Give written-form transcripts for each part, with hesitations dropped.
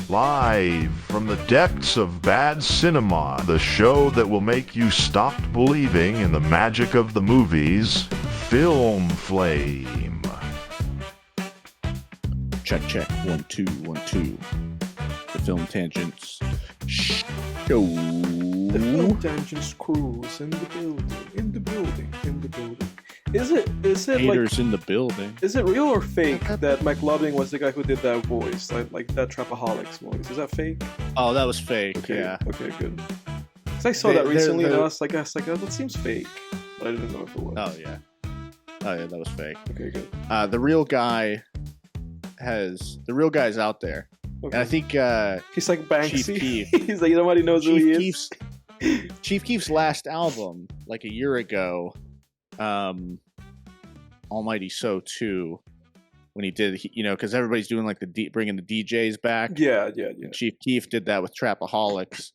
Live from the depths of bad cinema, the show that will make you stop believing in the magic of the movies, Film Flame. Check, check. 1, 2, 1, 2. The Film Tangents Show. The Film Tangents crews in the building. Is it Haters in the building. Is it real or fake that Mike Loving was the guy who did that voice, like that Trapaholics voice? Is that fake? Oh, that was fake. Okay, yeah. Okay, good. Because I saw that recently, and I was like, oh, that seems fake, but I didn't know if it was. Oh yeah, that was fake. Okay, good. The real guy's out there, Okay. and I think he's like Banksy. Chief Keef. He's like, nobody knows who he is. Chief Keef's last album, like a year ago, Almighty So 2, when he did, because everybody's doing like bringing the DJs back. Yeah. Chief Keef did that with Trapaholics.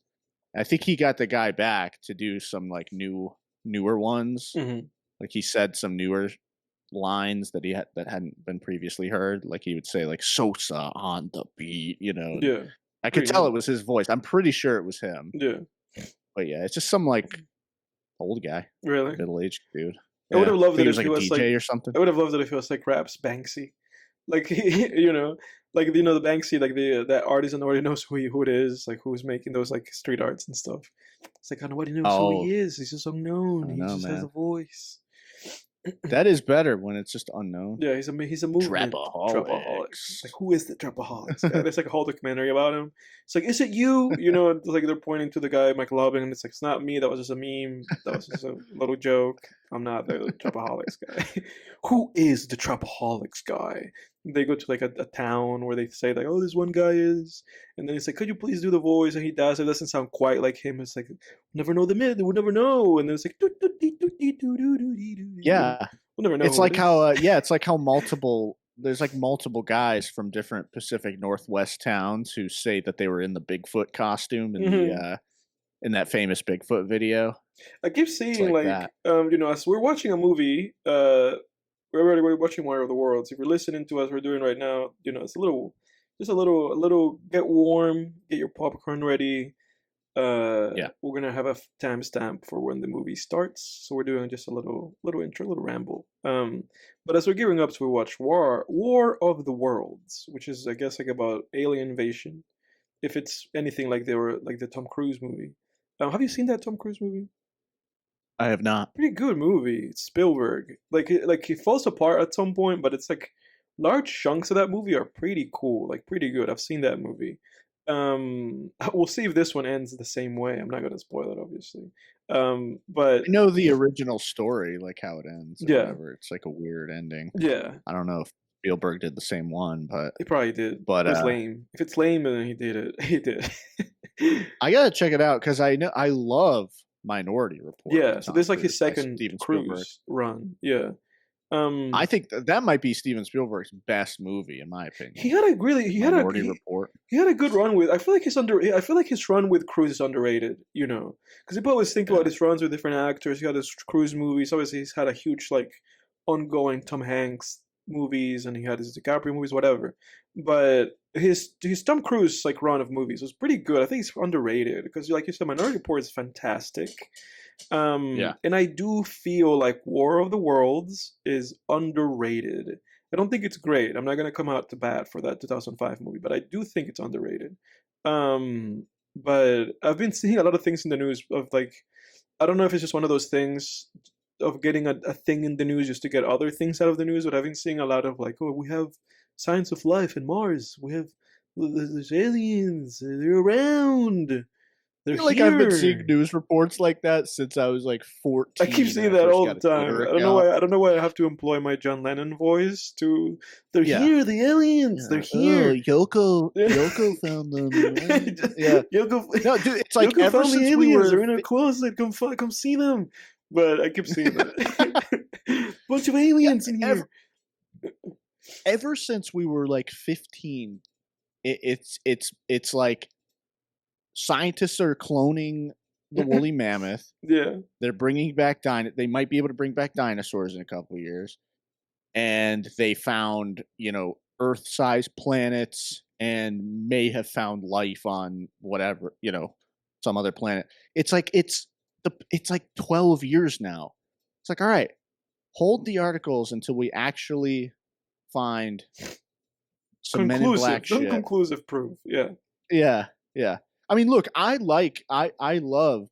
I think he got the guy back to do some like newer ones. Mm-hmm. Like he said some newer lines that that hadn't been previously heard. Like he would say like Sosa on the beat, Yeah. I could tell it was his voice. I'm pretty sure it was him. Yeah. But yeah, it's just some like old guy, really middle-aged dude. I would have loved it if he was like a DJ or something. I would have loved it if it was like Raps Banksy, like the Banksy, like that artist already knows who it is, like who's making those like street arts and stuff. It's like nobody knows who he is. He's just unknown. He just has a voice. That is better when it's just unknown. Yeah, he's a movement. Trapaholics. Like, who is the Trapaholics guy? There's like a whole documentary about him. It's like, is it you? It's like they're pointing to the guy, Mike Loving, and it's like, it's not me. That was just a meme. That was just a little joke. I'm not the Trapaholics guy. Who is the Trapaholics guy? They go to like a town where they say like, oh, this one guy is, and then he's like, could you please do the voice? And he does. It doesn't sound quite like him. It's like, never know the myth. We'll never know. And then it's like, yeah, we'll never know. It's like how there's like multiple guys from different Pacific Northwest towns who say that they were in the Bigfoot costume in the in that famous Bigfoot video. I keep seeing like as we're watching a movie, we're watching War of the Worlds. If you're listening to us, we're doing right now, it's a little get warm, get your popcorn ready. We're gonna have a timestamp for when the movie starts, so we're doing just a little intro, little ramble. But as we're gearing up to watch War of the Worlds, which is I guess like about alien invasion, if it's anything like the Tom Cruise movie. Have you seen that Tom Cruise movie? I have not. Pretty good movie. It's Spielberg. Like he falls apart at some point, but it's like large chunks of that movie are pretty cool, like pretty good. I've seen that movie. We'll see if this one ends the same way. I'm not gonna spoil it, obviously. But I know the original story, like how it ends. Yeah, whatever. It's like a weird ending. Yeah, I don't know if Spielberg did the same one, but he probably did. But it's lame. If it's lame, then he did it. He did. I gotta check it out because I love Minority Report. Yeah, so this is like his second Cruise run. Yeah. I think that might be Steven Spielberg's best movie, in my opinion. Minority Report. He had a good run with. I feel like his run with Cruise is underrated. Because people always think about his runs with different actors. He had his Cruise movies. Obviously, he's had a huge like ongoing Tom Hanks movies, and he had his DiCaprio movies, whatever. But his Tom Cruise like run of movies was pretty good. I think he's underrated because, like you said, Minority Report is fantastic. And I do feel like War of the Worlds is underrated. I don't think it's great. I'm not gonna come out to bat for that 2005 movie, but I do think it's underrated. But I've been seeing a lot of things in the news of like, I don't know if it's just one of those things of getting a thing in the news just to get other things out of the news, but I've been seeing a lot of like, oh, we have signs of life in Mars. We have there's aliens. They're around. They're like here. I've been seeing news reports like that since I was like 14. I keep seeing that all the time. I don't know why I have to employ my John Lennon voice to. They're here, the aliens. They're here. Yoko found them. Yeah, Yoko. No, dude, it's like Yoko ever found since the aliens. we were They're in a closet. Come see them. But I keep seeing that. Bunch of aliens in here. Ever since we were like 15, it's like scientists are cloning the woolly mammoth. Yeah, they're bringing back they might be able to bring back dinosaurs in a couple of years, and they found Earth-sized planets and may have found life on whatever, some other planet. It's like it's like 12 years now. It's like, all right, hold the articles until we actually find some Men in Black shit. Conclusive proof. Yeah. Yeah, yeah. I mean, look, I love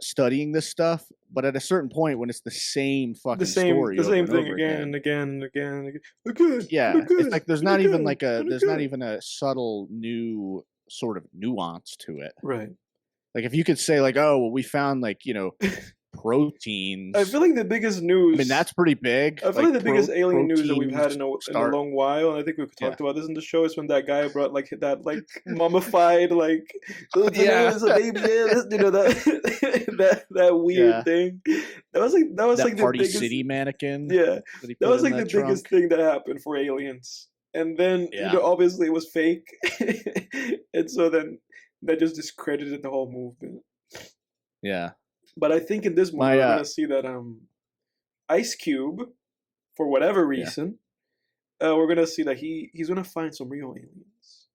studying this stuff, but at a certain point when it's the same fucking story, the same thing again and again and again and again. Yeah, it's like there's not even a subtle new sort of nuance to it. Right. Like if you could say like, oh, well, we found like, proteins. I feel like the biggust news. I mean, that's pretty big. I feel like the biggest alien news that we've had in a long while, and I think we've talked about this in the show, is when that guy brought like that like mummified like it's a baby, that weird thing. That was like Party the biggest City mannequin. Yeah, that was like the biggest thing that happened for aliens. And then obviously it was fake, and so then that just discredited the whole movement. Yeah. But I think in this movie we're gonna see that Ice Cube, for whatever reason, we're gonna see that he's gonna find some real aliens.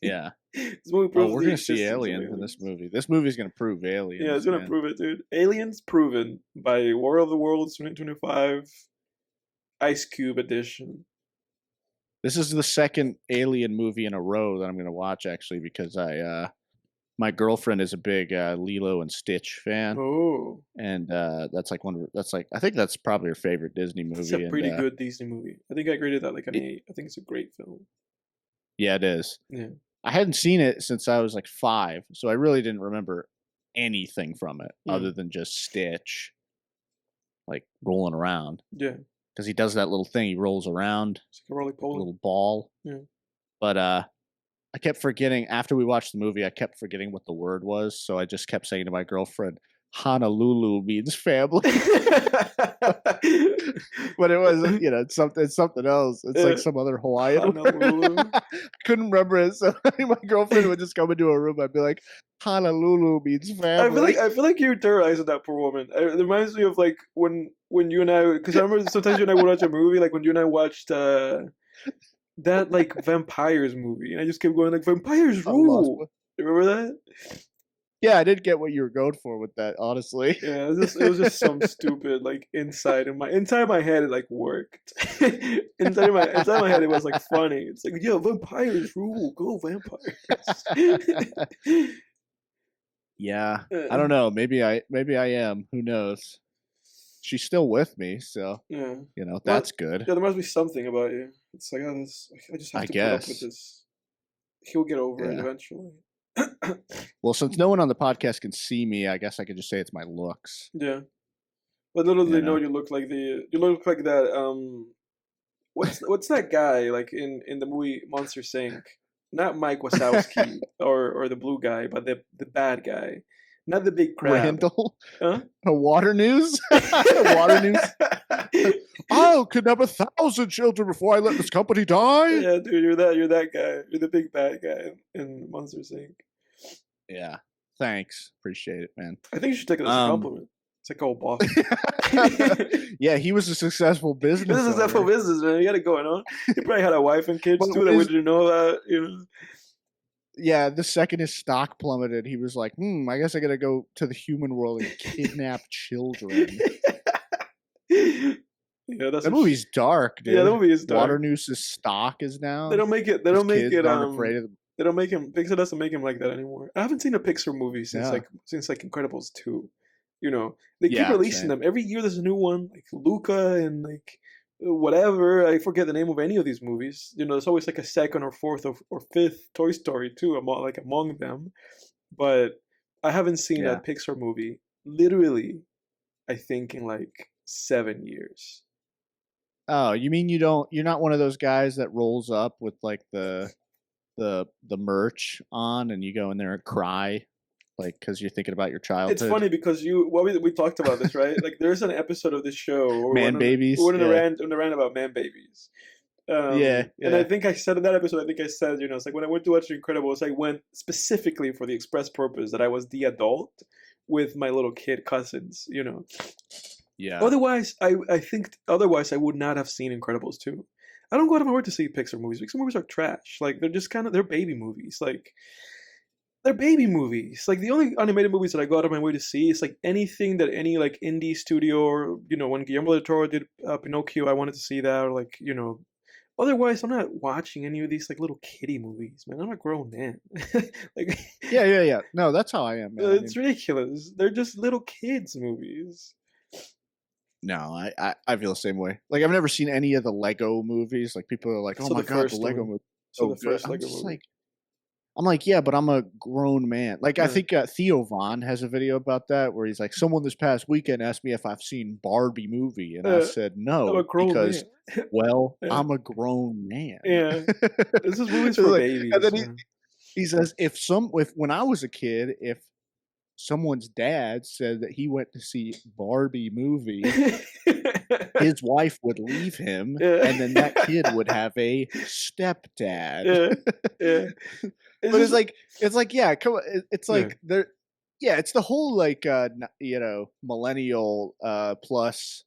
Yeah. This movie proves we're gonna see aliens in this movie. This movie's gonna prove aliens. Yeah, it's gonna prove it, dude. Aliens proven by War of the Worlds 2025, Ice Cube edition. This is the second Alien movie in a row that I'm gonna watch, actually, because my girlfriend is a big Lilo and Stitch fan. Oh, and that's like I think that's probably her favorite Disney movie. It's a pretty good Disney movie. I think I graded that like an 8. I think it's a great film. Yeah, it is. Yeah, I hadn't seen it since I was like 5, so I really didn't remember anything from it other than just Stitch, like rolling around. Yeah, because he does that little thing. He rolls around, it's like a roly-poly, little ball. Yeah, but I kept forgetting, after we watched the movie, I kept forgetting what the word was, so I just kept saying to my girlfriend, Honolulu means family. But it wasn't, it's something else. It's like some other Hawaiian word. I couldn't remember it, so my girlfriend would just come into a room, I'd be like, Honolulu means family. I feel like you're terrorizing that poor woman. It reminds me of like when you and I, because I remember sometimes you and I would watch a movie, like when you and I watched that like vampires movie, and I just kept going like, vampires rule. You remember that? Yeah, I did get what you were going for with that, honestly. Yeah, it was just some stupid like inside my head it like worked. inside my head it was like funny. It's like, yeah, vampires rule, go vampires. Yeah, I don't know. Maybe I am. Who knows? She's still with me, so that's good. Yeah, there must be something about you. It's like, I just have to put up with this. He'll get over it eventually. Well, since no one on the podcast can see me, I guess I could just say it's my looks. Yeah, but little do they know you look like that. What's that guy like in the movie Monsters Inc.? Not Mike Wazowski or the blue guy, but the bad guy. Not the big crab. Randall? Huh? A water news? Water news? I'll kidnap 1,000 children before I let this company die. Yeah, dude, you're that guy. You're the big bad guy in Monsters Inc. Yeah. Thanks. Appreciate it, man. I think you should take it as a compliment. It's like, oh, boss. Yeah, he was a successful business. This is a successful business, man. You got it going on. He probably had a wife and kids too that we didn't know about, Yeah, the second his stock plummeted, he was like, I guess I gotta go to the human world and kidnap children. Yeah, that movie's dark, dude. Yeah, the movie is dark. Water Noose's stock is down. They don't make it. Afraid of them. They don't make him. Pixar doesn't make him like that anymore. I haven't seen a Pixar movie since Incredibles 2. They keep releasing them every year. There's a new one, like Luca and like whatever. I forget the name of any of these movies. There's always like a second or fourth or fifth Toy Story too, among them. But I haven't seen a Pixar movie literally, I think, in like 7 years. Oh, you mean you're not one of those guys that rolls up with like the merch on and you go in there and cry, like, because you're thinking about your childhood? It's funny because we talked about this, right? Like, there's an episode of this show Man Babies. We went on a rant about Man Babies. And I think I said in that episode, it's like when I went to watch The Incredibles, I went specifically for the express purpose that I was the adult with my little kid cousins, Yeah. Otherwise, I think I would not have seen Incredibles 2. I don't go out of my way to see Pixar movies. Pixar movies are trash. Like they're just kind of they're baby movies. Like they're baby movies. Like the only animated movies that I go out of my way to see is like anything that any like indie studio or when Guillermo del Toro did Pinocchio, I wanted to see that. Or like otherwise, I'm not watching any of these like little kiddie movies, man. I'm a grown man. Like Yeah. No, that's how I am, man. it's ridiculous. They're just little kids movies. No, I feel the same way. Like I've never seen any of the Lego movies. Like people are like, "Oh So my the god, the first Lego one. movie." So So the good. first I'm Lego just movie. like, yeah, but I'm a grown man. Like I Yeah. think Theo Von has a video about that where he's like, someone this past weekend asked me if I've seen Barbie movie, and I said I'm a no grown because, man. well, Yeah. I'm a grown man. Yeah. This is movies It's for like- babies. and then Man. he says if when I was a kid, if someone's dad said that he went to see Barbie movie, his wife would leave him, Yeah. and then that kid would have a stepdad. Yeah. But it's like, yeah, come on. It's Yeah. like it's the whole like millennial plus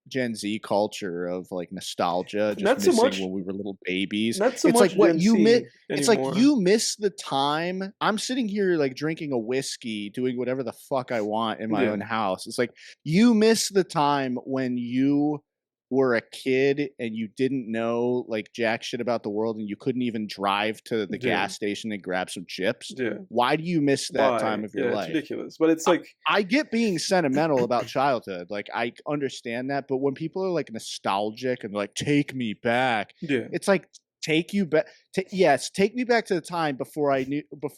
Gen Z culture of like nostalgia, just Not so missing much- when we were little babies. Not so It's much like what Gen you Z miss. It's like anymore. you miss the time. I'm sitting here like drinking a whiskey, doing whatever the fuck I want in my Yeah. own house. It's like you miss the time when you were a kid and you didn't know like jack shit about the world and you couldn't even drive to the Yeah. gas station and grab some chips. Yeah. Why do you miss that Why? time of your Yeah, life? it's ridiculous. But it's like I get being sentimental about childhood. Like I understand that, but when people are like nostalgic and like take me back, yeah. it's like take you back. Yes, take me back to the time before I but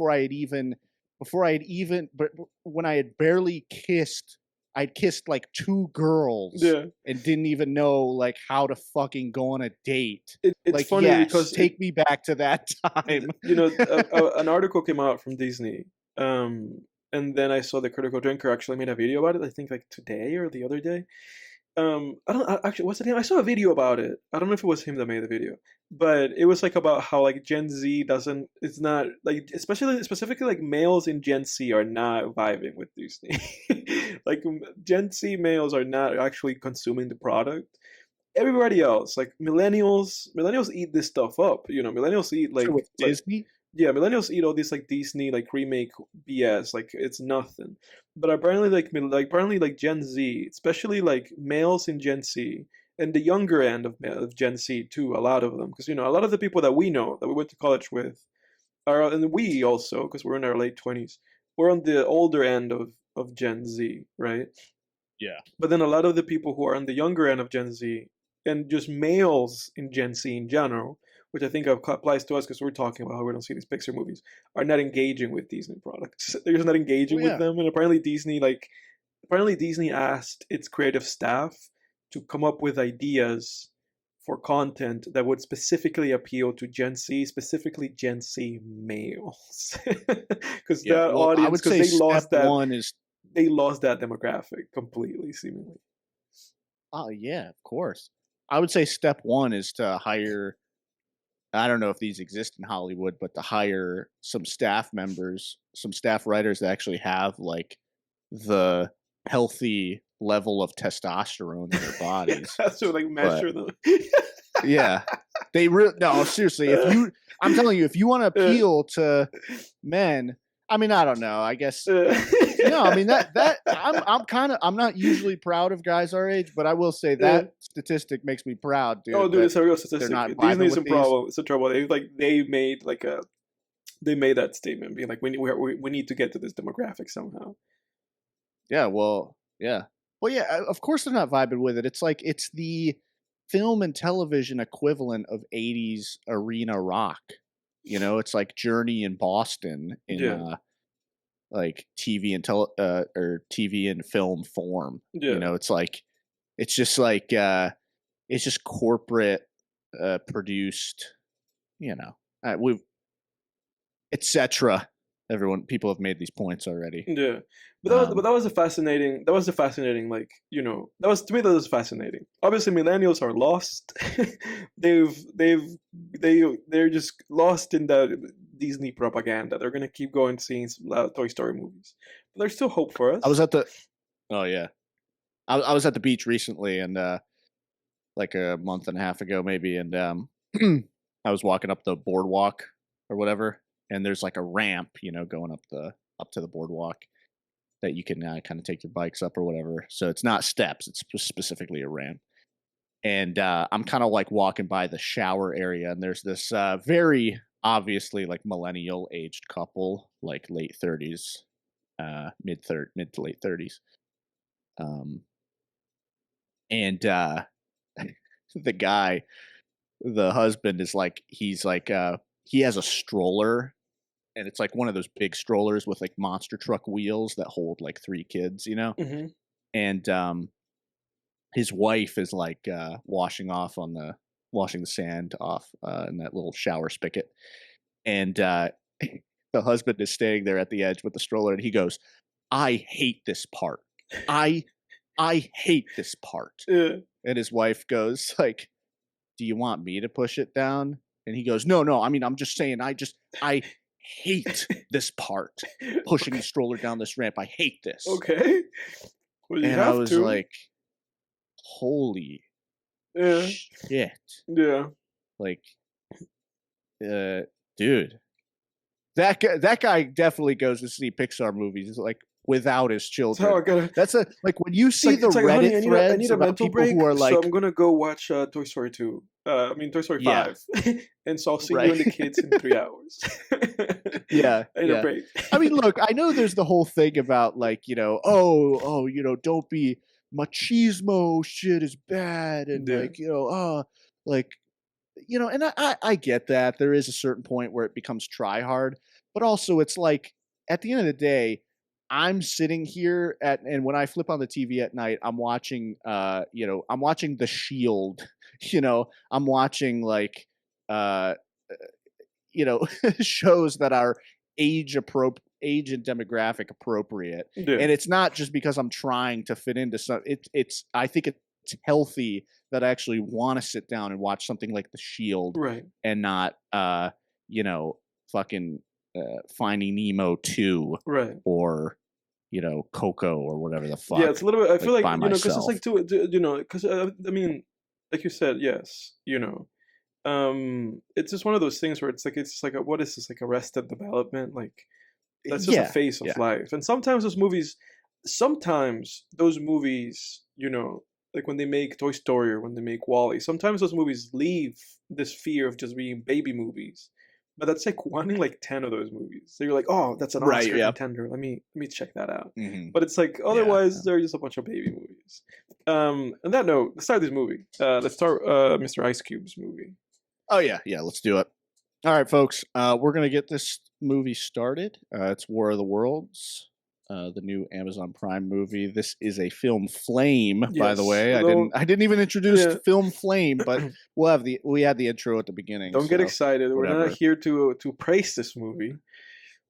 when I had barely kissed. I'd kissed like 2 girls Yeah. and didn't even know like how to fucking go on a date. It's Like, funny yes, because take me back to that time. an article came out from Disney, and then I saw the Critical Drinker actually made a video about it. I think like today or the other day. Actually, what's the name? I saw a video about it. I don't know if it was him that made the video, but it was like about how like Gen Z it's not like specifically like males in Gen Z are not vibing with Disney. Like Gen Z males are not actually consuming the product. Everybody else, like millennials eat this stuff up. Millennials eat like with like- Disney. yeah, millennials eat all this like Disney like remake BS, like it's nothing. But apparently like Gen Z, especially like males in Gen Z and the younger end of Gen Z too, a lot of them, because a lot of the people that we know that we went to college with are, and we also, because we're in our late 20s, we're on the older end of Gen Z, right? Yeah. But then a lot of the people who are on the younger end of Gen Z and just males in Gen Z in general, which I think applies to us because we're talking about how we don't see these Pixar movies, are not engaging with Disney products. They're just not engaging Oh, yeah. with them. And apparently Disney asked its creative staff to come up with ideas for content that would specifically appeal to Gen Z, specifically Gen Z males. Because that I audience, would because say they lost that demographic completely, seemingly. Oh yeah, of course. I would say step 1 is to hire. I don't know if these exist in Hollywood, but to hire some staff members, some staff writers that actually have like the healthy level of testosterone in their bodies. That's to like measure them. Yeah, no, seriously. I'm telling you, if you want to appeal to men, I mean, I don't know. I guess no. I mean that I'm not usually proud of guys our age, but I will say that statistic makes me proud, dude. Oh, dude, it's a real statistic. not vibing Disney's with in these. problem. It's a trouble. They made that statement, being like, we need to get to this demographic somehow. Yeah, well, yeah. Well, yeah, of course they're not vibing with it. It's like it's the film and television equivalent of 80s arena rock. It's like Journey in Boston in like TV and or TV and film form. Yeah. It's like it's just corporate produced, we've etc. People have made these points already. Yeah, but that was a fascinating. Like that was, to me, that was fascinating. Obviously, millennials are lost. They're just lost in the Disney propaganda. They're gonna keep going seeing Toy Story movies, but there's still hope for us. I was at the beach recently, and like a month and a half ago, maybe, and I was walking up the boardwalk or whatever, and there's like a ramp, going up to the boardwalk that you can kind of take your bikes up or whatever. So it's not steps; it's specifically a ramp. And I'm kind of like walking by the shower area, and there's this very obviously like millennial aged couple, like late 30s, mid to late 30s. And the husband is like, he's like, he has a stroller, and it's like one of those big strollers with like monster truck wheels that hold like 3 kids, Mm-hmm. and his wife is like washing the sand off in that little shower spigot, and the husband is standing there at the edge with the stroller, and he goes, "I hate this part. I hate this part." Yeah. And his wife goes like, "Do you want me to push it down?" And he goes, No, I mean, I'm just saying, I hate this part. Pushing the stroller down this ramp. I hate this. Okay. Well, you And I have was to. like, holy Yeah. shit. Yeah. Like, dude. That guy definitely goes to see Pixar movies like without his That's how I children. gotta. That's like when you see the It's like, Reddit honey, I threads need a about mental people break, who are like, so I'm gonna go watch Toy Story 2. Toy Story Yeah. 5. And so I'll see Right. you and the kids in 3 hours. Yeah, I need yeah. a break. I mean, look, I know there's the whole thing about like, don't be machismo shit is bad, and Yeah. like, like, and I get that there is a certain point where it becomes try hard, but also it's like at the end of the day, I'm sitting here and when I flip on the TV at night, I'm watching I'm watching The Shield, I'm watching like shows that are age and demographic appropriate. Yeah. And it's not just because I'm trying to fit into some. It's I think it's healthy that I actually want to sit down and watch something like The Shield, Right. and not fucking Finding Nemo 2, Right. or Coco, or whatever the fuck. Yeah, it's a little bit. I feel like, like by because it's myself. like because I mean, like you said, yes, it's just one of those things where it's just like what is this, like Arrested Development? Like that's just a phase of life. And sometimes those movies, like when they make Toy Story or when they make Wall-E, sometimes those movies leave this fear of just being baby movies. But that's like one in like 10 of those movies. So you're like, oh, that's an Oscar contender. Let me check that out. Mm-hmm. But it's like otherwise they're just a bunch of baby movies. On that note, let's start this movie. Let's start Mr. Ice Cube's movie. Oh yeah, let's do it. All right, folks. We're gonna get this movie started. It's War of the Worlds, the new Amazon Prime movie. This is a film flame, by the Yes, way. although- I didn't even introduce Yeah. film flame, but we had the intro at the beginning. Don't get so excited. We're whatever. not here to praise this movie.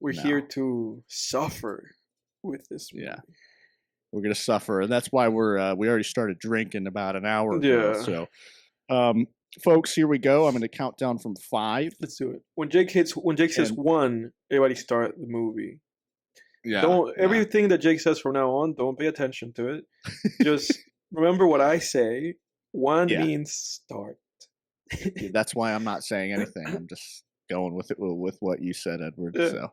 We're No. here to suffer with this movie. Yeah. We're gonna suffer, and that's why we already started drinking about an hour ago. Yeah. So, folks, here we go. I'm gonna count down from 5. Let's do it. When Jake says And- 1, everybody start the movie. Yeah. Everything that Jake says from now on, don't pay attention to it. Just remember what I say. 1 means start. Yeah, that's why I'm not saying anything. I'm just going with it with what you said, Edward. Yeah. So,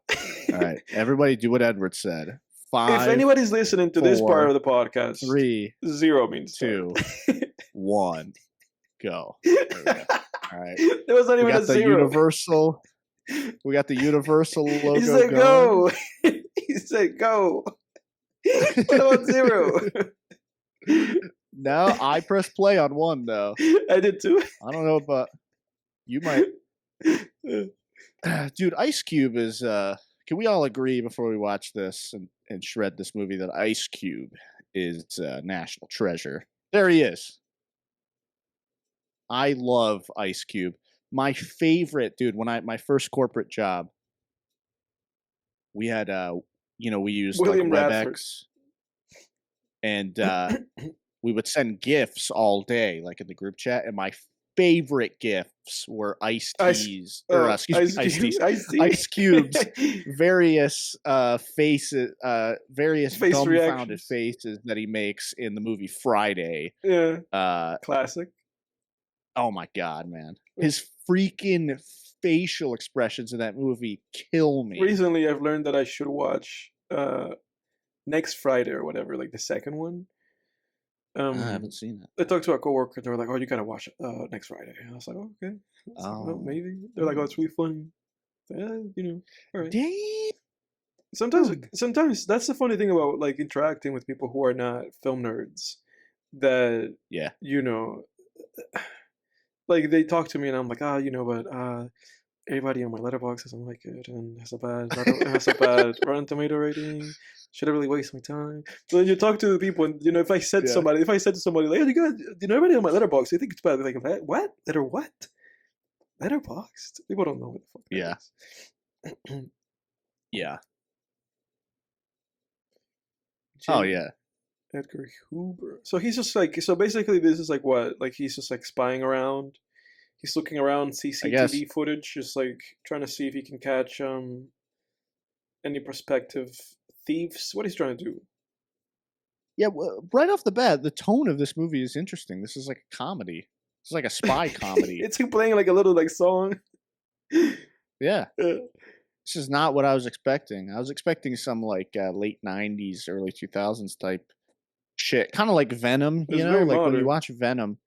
all right, everybody, do what Edward said. 5. If anybody's listening to this part 4, of the podcast, 3, 0 means 2, start. 1, go. There we go. All right. There was not We even a got the 0. universal. We got the universal logo. He said going. go. He said go. What about 0? No, I pressed play on 1 though. I did too. I don't know, but you might. Dude, Ice Cube is. Can we all agree before we watch this and shred this movie that Ice Cube is a national treasure? There he is. I love Ice Cube. My favorite, dude. My first corporate job, we had we used William like Radford. WebEx, and we would send gifts all day, like in the group chat. And my favorite gifts were Ice Cubes, various faces, various Face dumbfounded reactions. faces that he makes in the movie Friday. Yeah. Classic. Oh my god, man. His freaking facial expressions in that movie kill me. Recently, I've learned that I should watch next Friday or whatever, like the second one. I haven't seen that. I talked to a coworker. They were like, "Oh, you gotta watch it next Friday." And I was like, oh, "Okay." I was like, "Oh, Oh. maybe." They're like, "Oh, it's really funny." All right. Damn. Sometimes that's the funny thing about like interacting with people who are not film nerds. That Yeah. like they talk to me and I'm like, but everybody on my letterbox doesn't like it and has a bad Rotten Tomato rating. Should I really waste my time? So then you talk to the people, and if I said Yeah. to somebody, like, "Oh, everybody on my letterbox, they think it's bad." They're like, "What? What? Letterboxd? People don't know what the fuck that Yeah. is." Yeah. Oh Jim yeah. Edgar Hoover. So he's just like, so basically, this is like what? Like he's just like spying around. He's looking around CCTV footage, just like trying to see if he can catch any prospective thieves. What he's trying to do? Yeah, well, right off the bat, the tone of this movie is interesting. This is like a comedy. It's like a spy comedy. It's him playing like a little like song. Yeah. This is not what I was expecting. I was expecting some like late 90s, early 2000s type shit. Kind of like Venom, It's very like when modern. you watch Venom.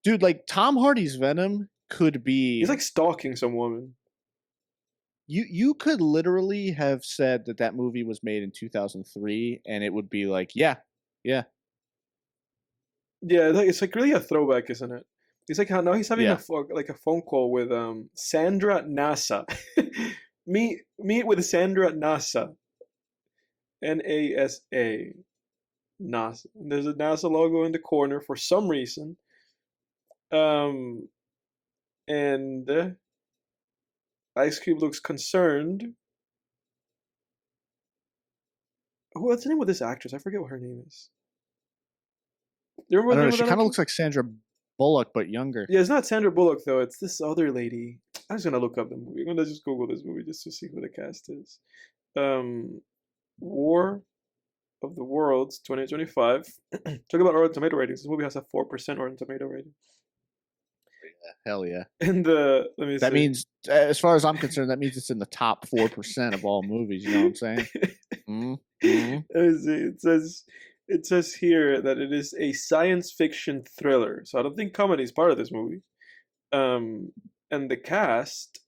Dude, like Tom Hardy's Venom could be He's like stalking some woman. you could literally have said that movie was made in 2003 and it would be like, yeah. Yeah, it's like really a throwback, isn't it? He's like now he's having Yeah. a phone call with Sandra NASA. meet with Sandra NASA. NASA. NASA. There's a NASA logo in the corner for some reason. And Ice Cube looks concerned. What's the name of this actress? I forget what her name is. Do you remember I don't know. the She name of that kind of actress? looks like Sandra Bullock, but younger. Yeah, it's not Sandra Bullock though. It's this other lady. I'm just gonna look up the movie. I'm gonna just Google this movie just to see who the cast is. War of the Worlds 2025. Talk about Rotten Tomato ratings. This movie has a 4% Rotten Tomato rating. Hell yeah. And let me That see. means, as far as I'm concerned, that means it's in the top 4% of all movies. You know what I'm saying? Mm-hmm. Let me see. It says here that it is a science fiction thriller. So I don't think comedy is part of this movie. And the cast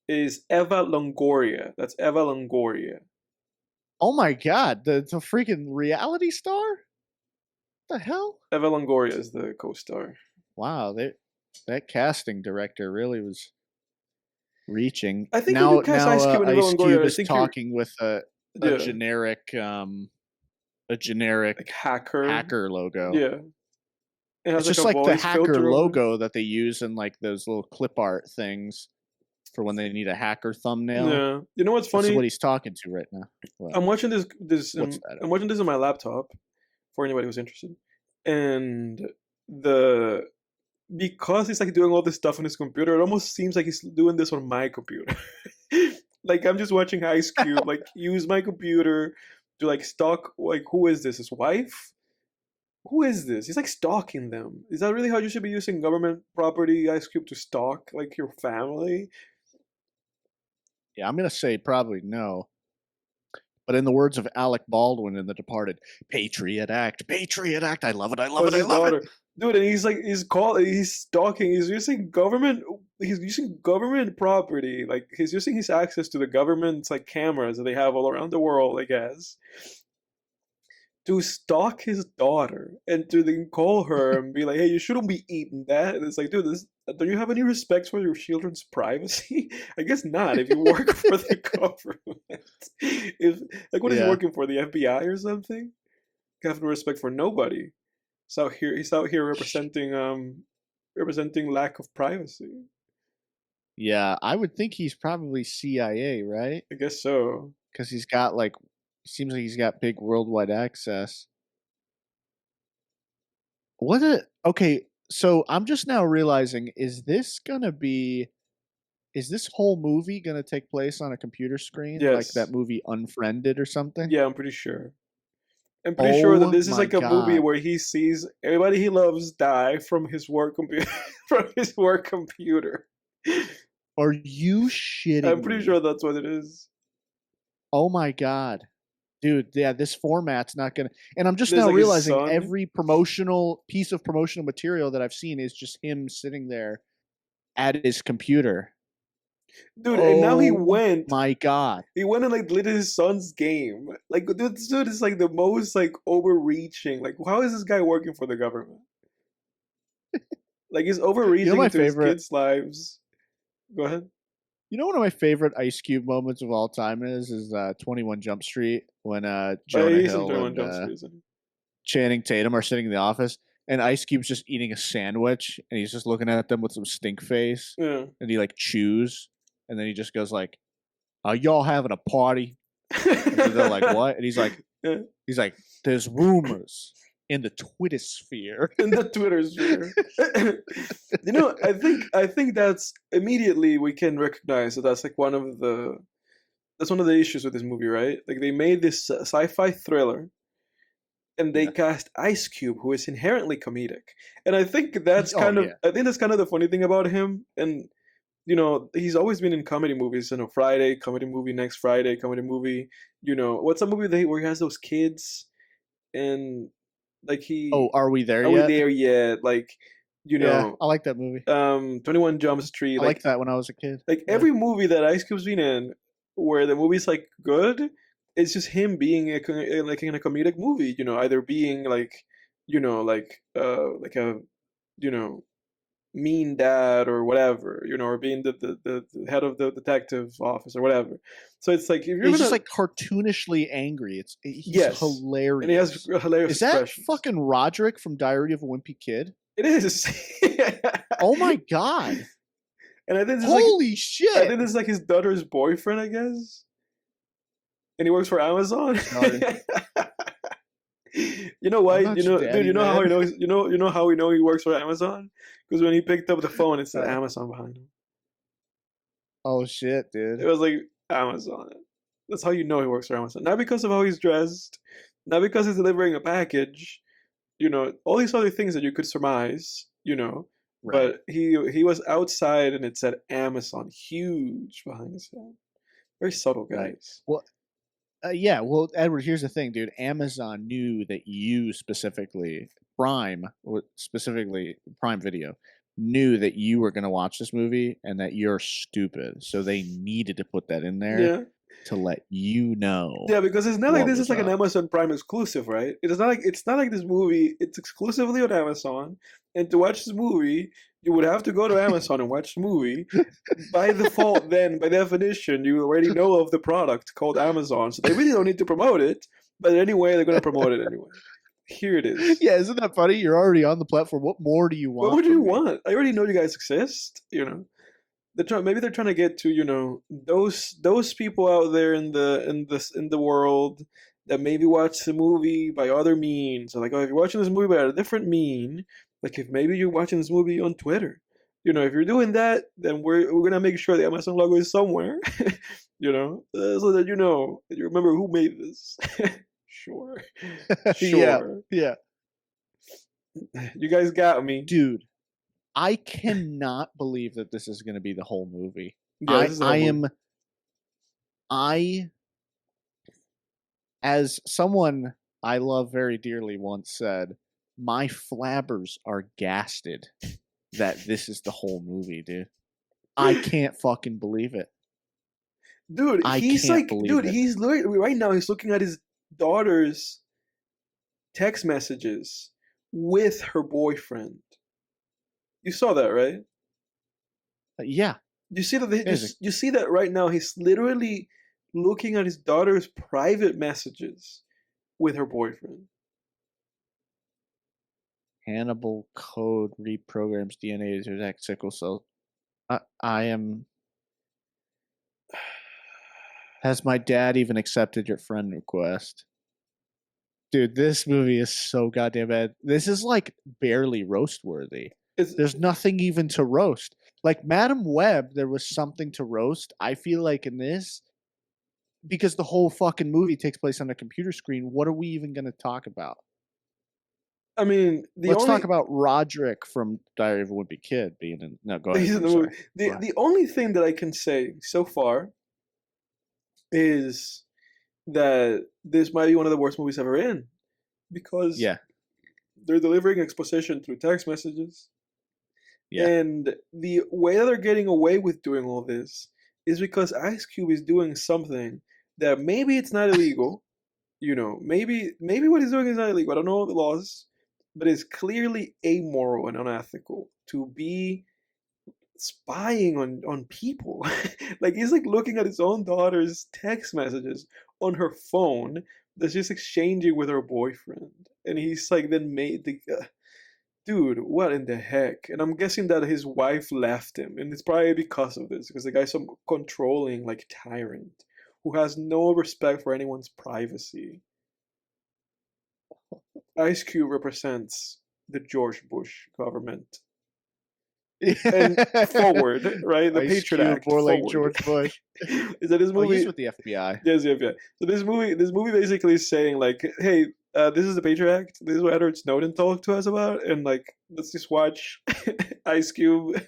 is Eva Longoria. That's Eva Longoria. Oh my god, the freaking reality star? What the hell? Eva Longoria is the co-star. Wow, that casting director really was reaching. I think when you cast Ice Cube and Eva Ice Longoria, Cube I is think talking with a Yeah. generic like hacker logo. Yeah. It has It's like just a like the voice hacker filter over it. logo that they use in like those little clip art things for when they need a hacker thumbnail. Yeah. You know what's That's funny? what he's talking to right now. What? I'm watching this What's that? I'm watching this on my laptop for anybody who's interested. And because he's like doing all this stuff on his computer, it almost seems like he's doing this on my computer. Like I'm just watching Ice Cube like use my computer to like stalk, like, who is this? His wife? Who is this? He's like stalking them. Is that really how you should be using government property, Ice Cube, to stalk like your family? Yeah, I'm gonna say probably no. But in the words of Alec Baldwin in The Departed, Patriot Act, Patriot Act. I love it. I love Oh, it. I his love daughter. it. Dude, and he's stalking, he's using government property, like he's using his access to the government's like cameras that they have all around the world, I guess, to stalk his daughter and to then call her and be like, "Hey, you shouldn't be eating that." And it's like, dude, don't you have any respect for your children's privacy? I guess not. If you work for the government, if like, what is he Yeah. working for? The FBI or something? You have no respect for nobody. He's out here representing lack of privacy. Yeah, I would think he's probably CIA, right? I guess so. Because he's got like, seems like he's got big worldwide access. Okay, so I'm just now realizing, is this whole movie gonna take place on a computer screen? Like Yes. that movie Unfriended or something? Yeah, I'm pretty sure. I'm pretty sure that Oh this is my like a movie God. where he sees everybody he loves die from his work computer. From his work computer. Are you I'm shitting pretty me? sure that's what it is. Oh my God. Dude, yeah, this format's not gonna. And I'm just There's now like his realizing son. every piece of promotional material that I've seen is just him sitting there at his computer. Dude, and now Oh my God. he went and like lit his son's game. Like, dude, this dude is like the most like overreaching. Like, how is this guy working for the government? Like, he's You know overreaching my into his favorite. kids' lives. Go ahead. You know one of my favorite Ice Cube moments of all time is 21 Jump Street when Oh, yeah, Jonah he's in Hill 21 and Jump Street, isn't Channing Tatum are sitting in the office, and Ice Cube's just eating a sandwich, and he's just looking at them with some stink face, he? Yeah. and he like chews, and then he just goes like, "Are y'all having a party?" And so they're like, "What?" And Yeah. he's like, "There's rumors in the Twitter sphere." In the Twitter sphere. I think that's immediately we can recognize that that's like one of the issues with this movie, right? Like they made this sci-fi thriller and they Yeah. cast Ice Cube, who is inherently comedic. And Oh yeah. I think that's kind of the funny thing about him. And he's always been in comedy movies. Friday comedy movie, next Friday comedy movie. What's a movie where he has those kids and like Oh, are we there are we yet? there yet? Like, you Yeah, know, I like that movie. 21 Jump Street. I liked that when I was a kid. Like Yeah. every movie that Ice Cube's been in, where the movie's like good, it's just him being like in a comedic movie. Either being like, like a, you know, mean dad or whatever. Or being the head of the detective office or whatever. So it's like if you're He's gonna just like cartoonishly angry. He's yes, hilarious. and he has hilarious Is that expressions. fucking Roderick from Diary of a Wimpy Kid? It is. Oh my God. And I think this is Holy I shit. think this is like his daughter's boyfriend, I guess. And he works for Amazon. You know why? I'm not your Dude. daddy, You know how man. he knows? You know how we know he works for Amazon? Because when he picked up the phone, it said Amazon behind him. Oh shit, It dude. was like Amazon. That's how you know he works for Amazon. Not because of how he's dressed, not because he's delivering a package. All these other things that you could surmise. Right. But he was outside and it said Amazon huge behind his head. Very subtle, guys. Right. Well, yeah. Well, Edward, here's the thing, dude. Amazon knew that you specifically, specifically Prime Video, knew that you were going to watch this movie and that you're stupid. So they needed to put that in there Yeah. to let you know. Yeah, because it's not like what this was is like an up. Amazon Prime exclusive, right? It's not like this movie. It's exclusively on Amazon, and to watch this movie, you would have to go to Amazon and watch the movie. By default, then by definition, you already know of the product called Amazon, so they really don't need to promote it. But anyway, they're going to promote it anyway. Here it is. Yeah, isn't that funny? You're already on the platform. What more do you want? What would you from me? want? I already know you guys exist. Maybe they're trying to get to those people out there in the world that maybe watch the movie by other means. So like, oh, if you're watching this movie by a different mean, like if maybe you're watching this movie on Twitter, if you're doing that, then we're gonna make sure the Amazon logo is somewhere, so that you remember who made this. Sure, sure. Yeah. You guys got me, Dude, I cannot believe that this is going to be the whole movie. Yeah, this is the whole movie. As someone I love very dearly once said, my flabbers are gasted that this is the whole movie, dude. I can't fucking believe it. Dude, he's right now he's looking at his daughter's text messages with her boyfriend. You saw that, right? Yeah. You see that you see that right now he's literally looking at his daughter's private messages with her boyfriend. Hannibal code reprograms DNA to attack sickle cell. I am. Has my dad even accepted your friend request? Dude, this movie is so goddamn bad. This is like barely roast worthy. There's nothing even to roast. Like Madam Web, there was something to roast. I feel like in this, because the whole fucking movie takes place on a computer screen. What are we even going to talk about? I mean, Let's talk about Roderick from Diary of a Wimpy Kid being in. No, go ahead. He's in the movie. The only thing that I can say so far is that this might be one of the worst movies ever in, because they're delivering exposition through text messages. Yeah. And the way that they're getting away with doing all this is because Ice Cube is doing something that maybe it's not illegal. You know, maybe what he's doing is not illegal. I don't know the laws, but it's clearly amoral and unethical to be spying on people. Like, he's like looking at his own daughter's text messages on her phone that she's exchanging with her boyfriend, and he's like then made the dude, what in the heck? And I'm guessing that his wife left him, and it's probably because of this, because the guy's some controlling like tyrant who has no respect for anyone's privacy. Ice Cube represents the George Bush government. And forward, right? The Ice Patriot Cube, Act. more like forward. George Bush. Is that his movie? He's with the FBI. Yes, the FBI. So this movie basically is saying like, hey, this is the Patriot Act. This is what Edward Snowden talked to us about, and like, let's just watch Ice Cube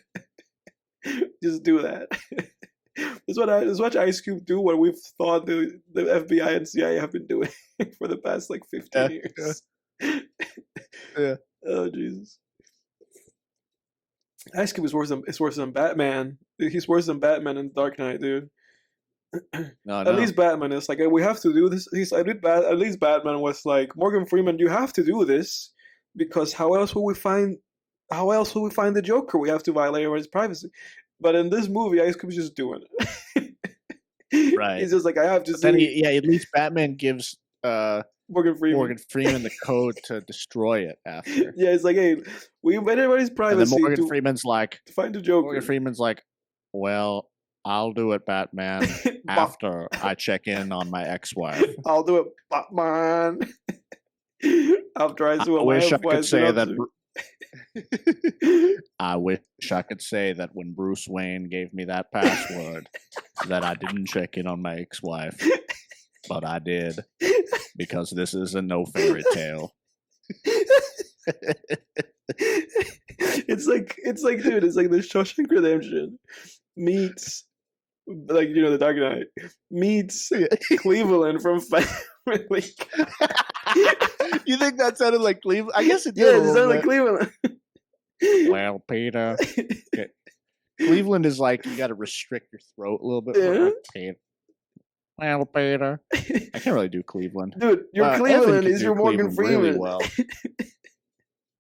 just do that. Let's watch Ice Cube do what we've thought the FBI and CIA have been doing for the past like 15 years. Yeah. Oh Jesus. Ice Cube is worse than Batman. He's worse than Batman in Dark Knight, dude. No. At least Batman is like, hey, we have to do this. At least Batman was like, Morgan Freeman, you have to do this, because how else will we find the Joker? We have to violate everyone's privacy. But in this movie, Ice Cube is just doing it. Right. He's just like, I have to. Then at least Batman gives Morgan Freeman the code to destroy it after. Yeah, it's like, hey, we invade everybody's privacy. And then Freeman's like, to find the Joker. Morgan Freeman's like, well, I'll do it, Batman, after I check in on my ex-wife. I'll do it, Batman. After I see what I wish I wife could say that. to. I wish I could say that when Bruce Wayne gave me that password, that I didn't check in on my ex-wife, but I did, because this is a no fairy tale. It's like, dude, it's like the Shawshank Redemption meets, like, you know, the Dark Knight meets Cleveland from Family. You think that sounded like Cleveland? I guess it did. Yeah, it sounded like Cleveland. Well, Peter. Okay. Cleveland is like, you got to restrict your throat a little bit. Yeah. Well, Peter. I can't really do Cleveland. Dude, your Cleveland is your Morgan Freeman. Really well.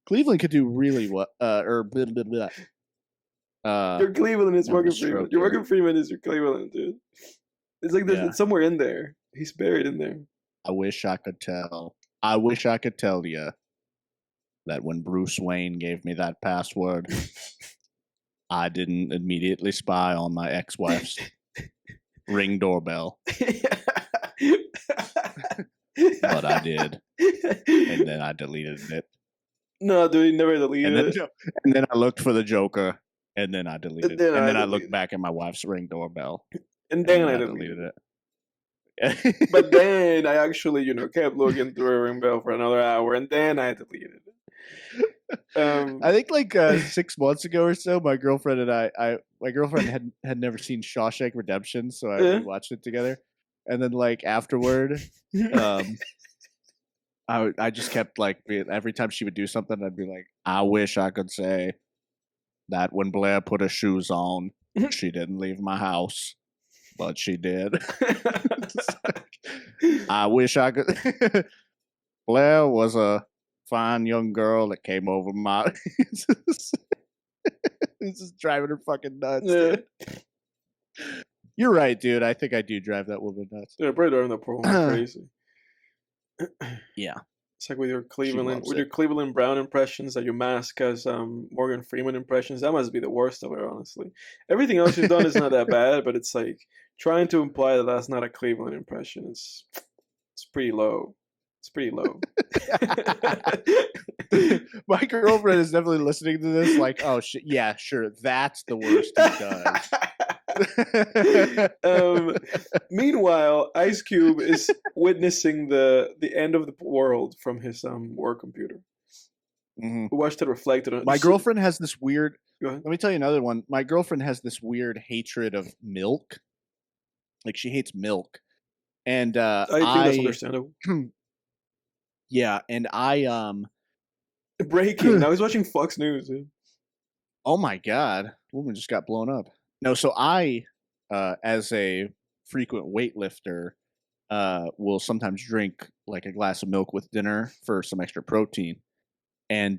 Cleveland could do really well. Or blah, blah, blah. Your Cleveland is Morgan Freeman. Your Morgan Freeman is your Cleveland, dude. It's like there's somewhere in there. He's buried in there. I wish I could tell. I wish I could tell you that when Bruce Wayne gave me that password, I didn't immediately spy on my ex-wife's Ring doorbell. But I did. And then I deleted it. No, dude, he never deleted it. And then I looked for the Joker, and then I deleted it. And then I looked back at my wife's Ring doorbell. And then I deleted it. But then I actually, kept looking through a Ring bell for another hour, and then I deleted it. I think like 6 months ago or so, my girlfriend and my girlfriend had never seen Shawshank Redemption, so we watched it together. And then like afterward, I just kept like, every time she would do something, I'd be like, I wish I could say that when Blair put her shoes on, she didn't leave my house, but she did. I wish I could. Blair was a fine young girl that came over my. This is driving her fucking nuts. Yeah. You're right, dude. I think I do drive that woman nuts. Yeah, probably driving that poor woman crazy. Yeah, it's like with your Cleveland Brown impressions that you mask as Morgan Freeman impressions. That must be the worst of it, honestly. Everything else you've done is not that bad, but it's like trying to imply that that's not a Cleveland impression. It's pretty low. It's pretty low. My girlfriend is definitely listening to this. Like, oh shit, yeah, sure, that's the worst he does. Meanwhile, Ice Cube is witnessing the end of the world from his work computer. Mhm. We watched it reflected on. My girlfriend has this weird. Go ahead. Let me tell you another one. My girlfriend has this weird hatred of milk. Like she hates milk, and I think that's understandable. yeah, and Breaking. Now he's watching Fox News. Dude. oh my god, woman just got blown up. No, so I, as a frequent weightlifter, will sometimes drink like a glass of milk with dinner for some extra protein. And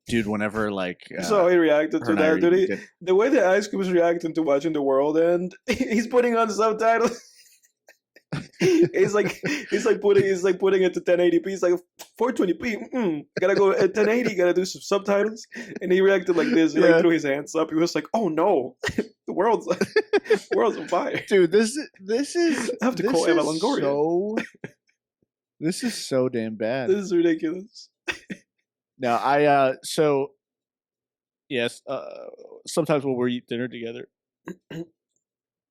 dude, whenever like So how he reacted to that, dude. The way that Ice Cube was reacting to watching the world end, he's putting on subtitles. he's like putting it to 1080p. He's like 420p. Gotta go at 1080. Gotta do some subtitles. And he reacted like this. He like threw his hands up. He was like, "Oh no, the world's on fire." Dude, this is. I have to call Eva Longoria. This is so damn bad. This is ridiculous. No, so yes, sometimes when we eat dinner together.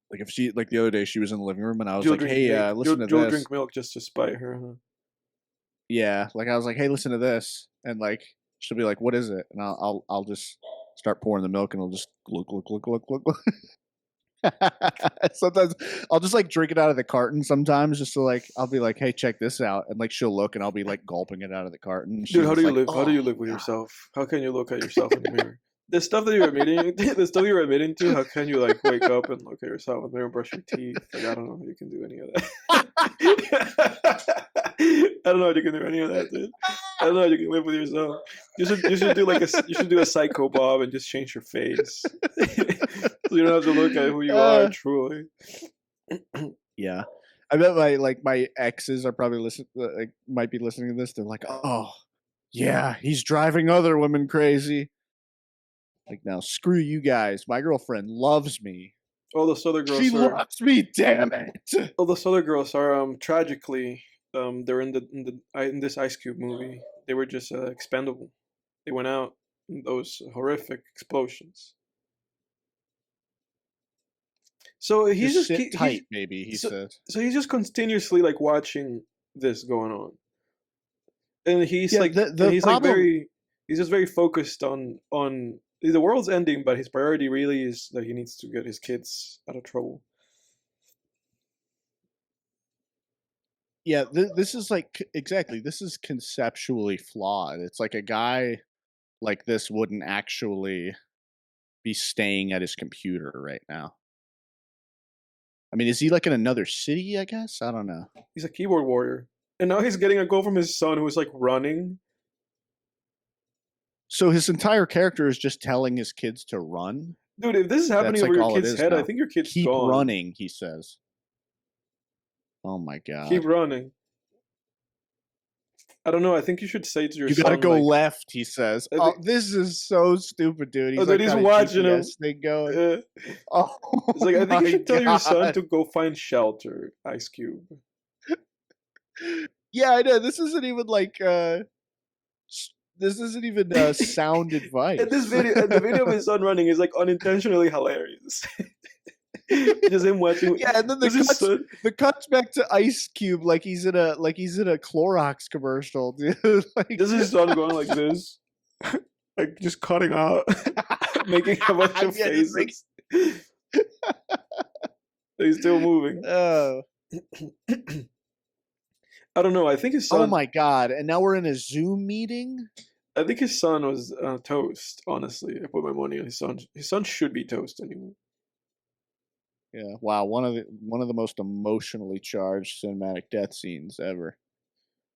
Like if she, like the other day, she was in the living room and I was like, "Hey, listen to this." You'll drink milk just to spite her, huh? Yeah, like I was like, "Hey, listen to this," and like she'll be like, "What is it?" And I'll just start pouring the milk and it'll just look. Sometimes I'll just like drink it out of the carton. Sometimes just to like I'll be like, "Hey, check this out," and like she'll look and I'll be like gulping it out of the carton. Dude, how do you live? How do you live with yourself? How can you look at yourself in the mirror? The stuff that you're admitting to, how can you like wake up and look at yourself in the mirror and brush your teeth? Like I don't know how you can do any of that. I don't know how you can do any of that, dude. I don't know how you can live with yourself. You should do a Psycho Bob and just change your face. So you don't have to look at who you are truly. Yeah. I bet my exes are probably might be listening to this. They're like, "Oh, yeah, he's driving other women crazy." Like, now, screw you guys. My girlfriend loves me. All those other girls. She loves me. Damn it. All those other girls are tragically they're in this Ice Cube movie. They were just expendable. They went out in those horrific explosions. So he's just sit tight, baby. He says. So he's just continuously like watching this going on, and he's like he's just very focused on the world's ending, but his priority really is that he needs to get his kids out of trouble. Yeah, this is like exactly. This is conceptually flawed. It's like a guy like this wouldn't actually be staying at his computer right now. I mean, is he like in another city? I guess I don't know. He's a keyboard warrior, and now he's getting a call from his son, who's like running. So his entire character is just telling his kids to run? Dude, if this is happening over your kid's head, now. I think your kid's Keep gone. running, he says. Oh my god. Keep running. I don't know. I think you should say to your son... You gotta go left, he says. Oh, this is so stupid, dude. He's watching him. Thing going. Yeah. Oh, it's like, I think you should tell your son to go find shelter, Ice Cube. Yeah, I know. This isn't even like... This isn't even sound advice. And the video of his son running is like unintentionally hilarious. Just him watching. Yeah, and then the cuts back to Ice Cube like he's in a Clorox commercial, dude. Like, this is his son going like this, like just cutting out, making a bunch of faces. He's still moving. I don't know. I think his son... Oh my god! And now we're in a Zoom meeting. I think his son was toast. Honestly, I put my money on his son. His son should be toast anyway. Yeah. Wow. One of the most emotionally charged cinematic death scenes ever.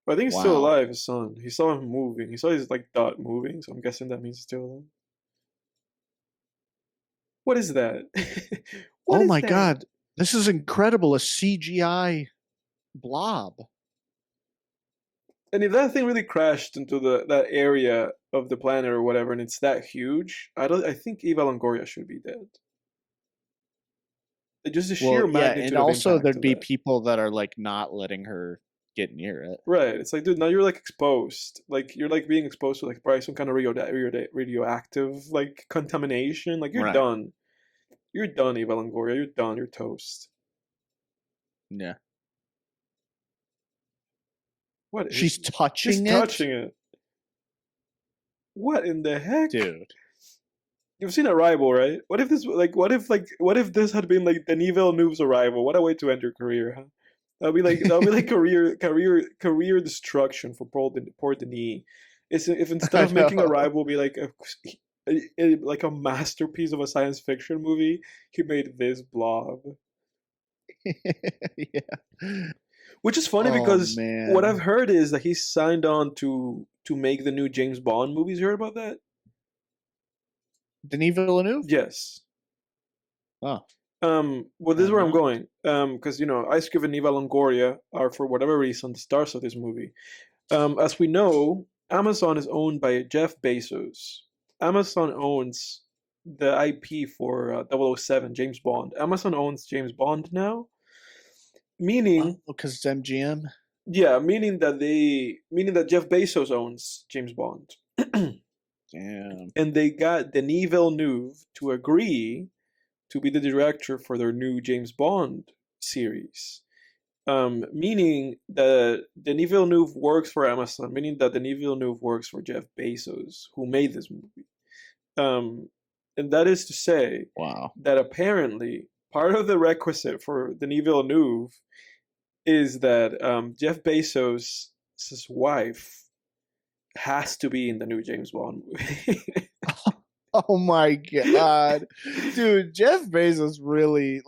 But I think he's still alive. His son. He saw him moving. He saw his like dot moving. So I'm guessing that means he's still alive. What is that? Oh my god! This is incredible. A CGI blob. And if that thing really crashed into that area of the planet or whatever, and it's that huge, I think Eva Longoria should be dead. Just the sheer magnitude. And also there'd be people that are like not letting her get near it. Right. It's like, dude, now you're like exposed. Like you're like being exposed to like probably some kind of radioactive like contamination. Like you're done. You're done, Eva Longoria. You're done. You're toast. Yeah. What is She's touching She's it? touching it. What in the heck? Dude. You've seen Arrival, right? What if this had been like Denis Villeneuve's Arrival? What a way to end your career, huh? That'll be like career destruction for Poor Denis. It's if instead I of making know. Arrival be like like a masterpiece of a science fiction movie, he made this blob. Yeah. Which is funny Oh, because what I've man. heard is that he signed on to make the new James Bond movies. You heard about that? Denis Villeneuve? Yes. Oh. Well, this is I'm where I'm not. going. Because Ice Cube and Eva Longoria are, for whatever reason, the stars of this movie. As we know, Amazon is owned by Jeff Bezos. Amazon owns the IP for 007, James Bond. Amazon owns James Bond now, meaning, Oh, because it's MGM? yeah, meaning that Jeff Bezos owns James Bond. Damn. And they got Denis Villeneuve to agree to be the director for their new James Bond series. Meaning that Denis Villeneuve works for Amazon, meaning that Denis Villeneuve works for Jeff Bezos, who made this movie. And that is to say Wow. that apparently part of the requisite for Denis Villeneuve is that Jeff Bezos' wife has to be in the new James Bond movie. Oh my god. Dude, Jeff Bezos really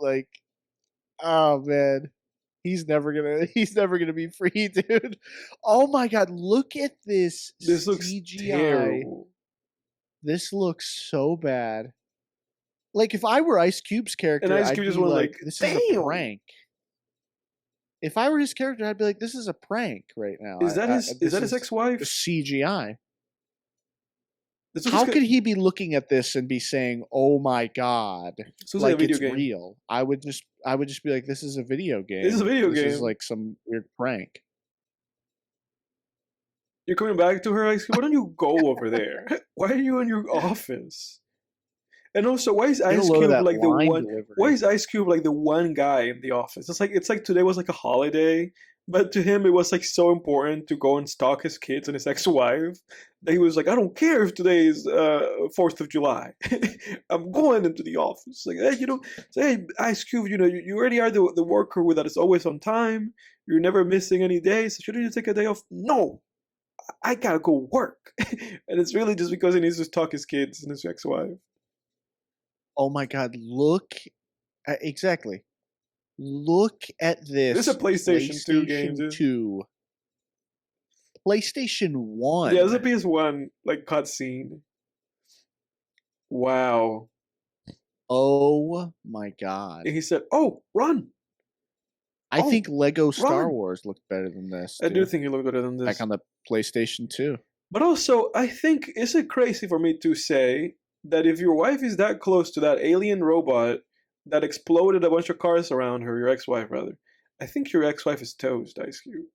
oh man. He's never gonna be free, dude. Oh my god, look at this This looks CGI. terrible. This looks so bad. Like if I were Ice Cube's character, And Ice I'd Cube be just went like, this is a damn. prank. If I were his character, I'd be like, this is a prank right now. Is that this his ex-wife? CGI. This How could he be looking at this and be saying, "Oh my god," looks like a like video it's game. real? I would just be like, "This is a video game. This is a video This is game. like some weird prank." You're coming back to her, Ice Cube? Why don't you go over there? Why are you in your office? And also, why is Get a Ice load of Cube that like the line one? delivery. Why is Ice Cube like the one guy in the office? It's like today was like a holiday, but to him it was like so important to go and stalk his kids and his ex-wife that he was like, I don't care if today is 4th of July, I'm going into the office. Like, hey, say, Ice Cube, you already are the worker that is always on time. You're never missing any days. Shouldn't you take a day off? No, I gotta go work. And it's really just because he needs to stalk his kids and his ex-wife. Oh my god! Look, exactly. Look at this. This is a PlayStation 2 game, dude. 2. PlayStation 1. Yeah, it's a PS1 like cutscene. Wow. Oh my god! And he said, "Oh, run!" I think Lego Star run. Wars looked better than this. I do think he looked better than this. Like on the PlayStation 2. But also, I think, is it crazy for me to say that if your wife is that close to that alien robot that exploded a bunch of cars around her, your ex-wife rather, I think your ex-wife is toast, Ice Cube.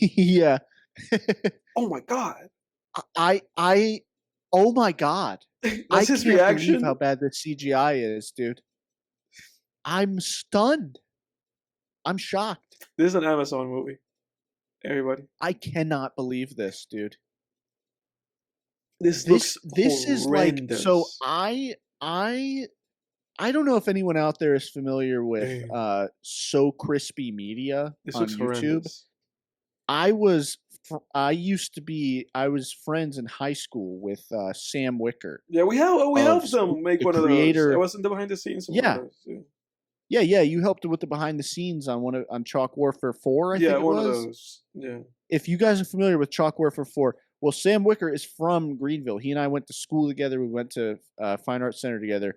Yeah. Oh my god. Oh my god. That's his can't reaction. believe how bad this CGI is, dude. I'm stunned. I'm shocked. This is an Amazon movie. Everybody. I cannot believe this, dude. This looks is like horrendous. so I don't know if anyone out there is familiar with So Crispy Media This on looks YouTube. horrendous. I was friends in high school with Sam Wicker. Yeah, we helped them make the one creator- of those. I was in the behind the scenes. Of Yeah. one of those. Yeah, you helped with the behind the scenes on Chalk Warfare 4, I think it one was. of those. Yeah. If you guys are familiar with Chalk Warfare 4, well, Sam Wicker is from Greenville. He and I went to school together. We went to Fine Arts Center together.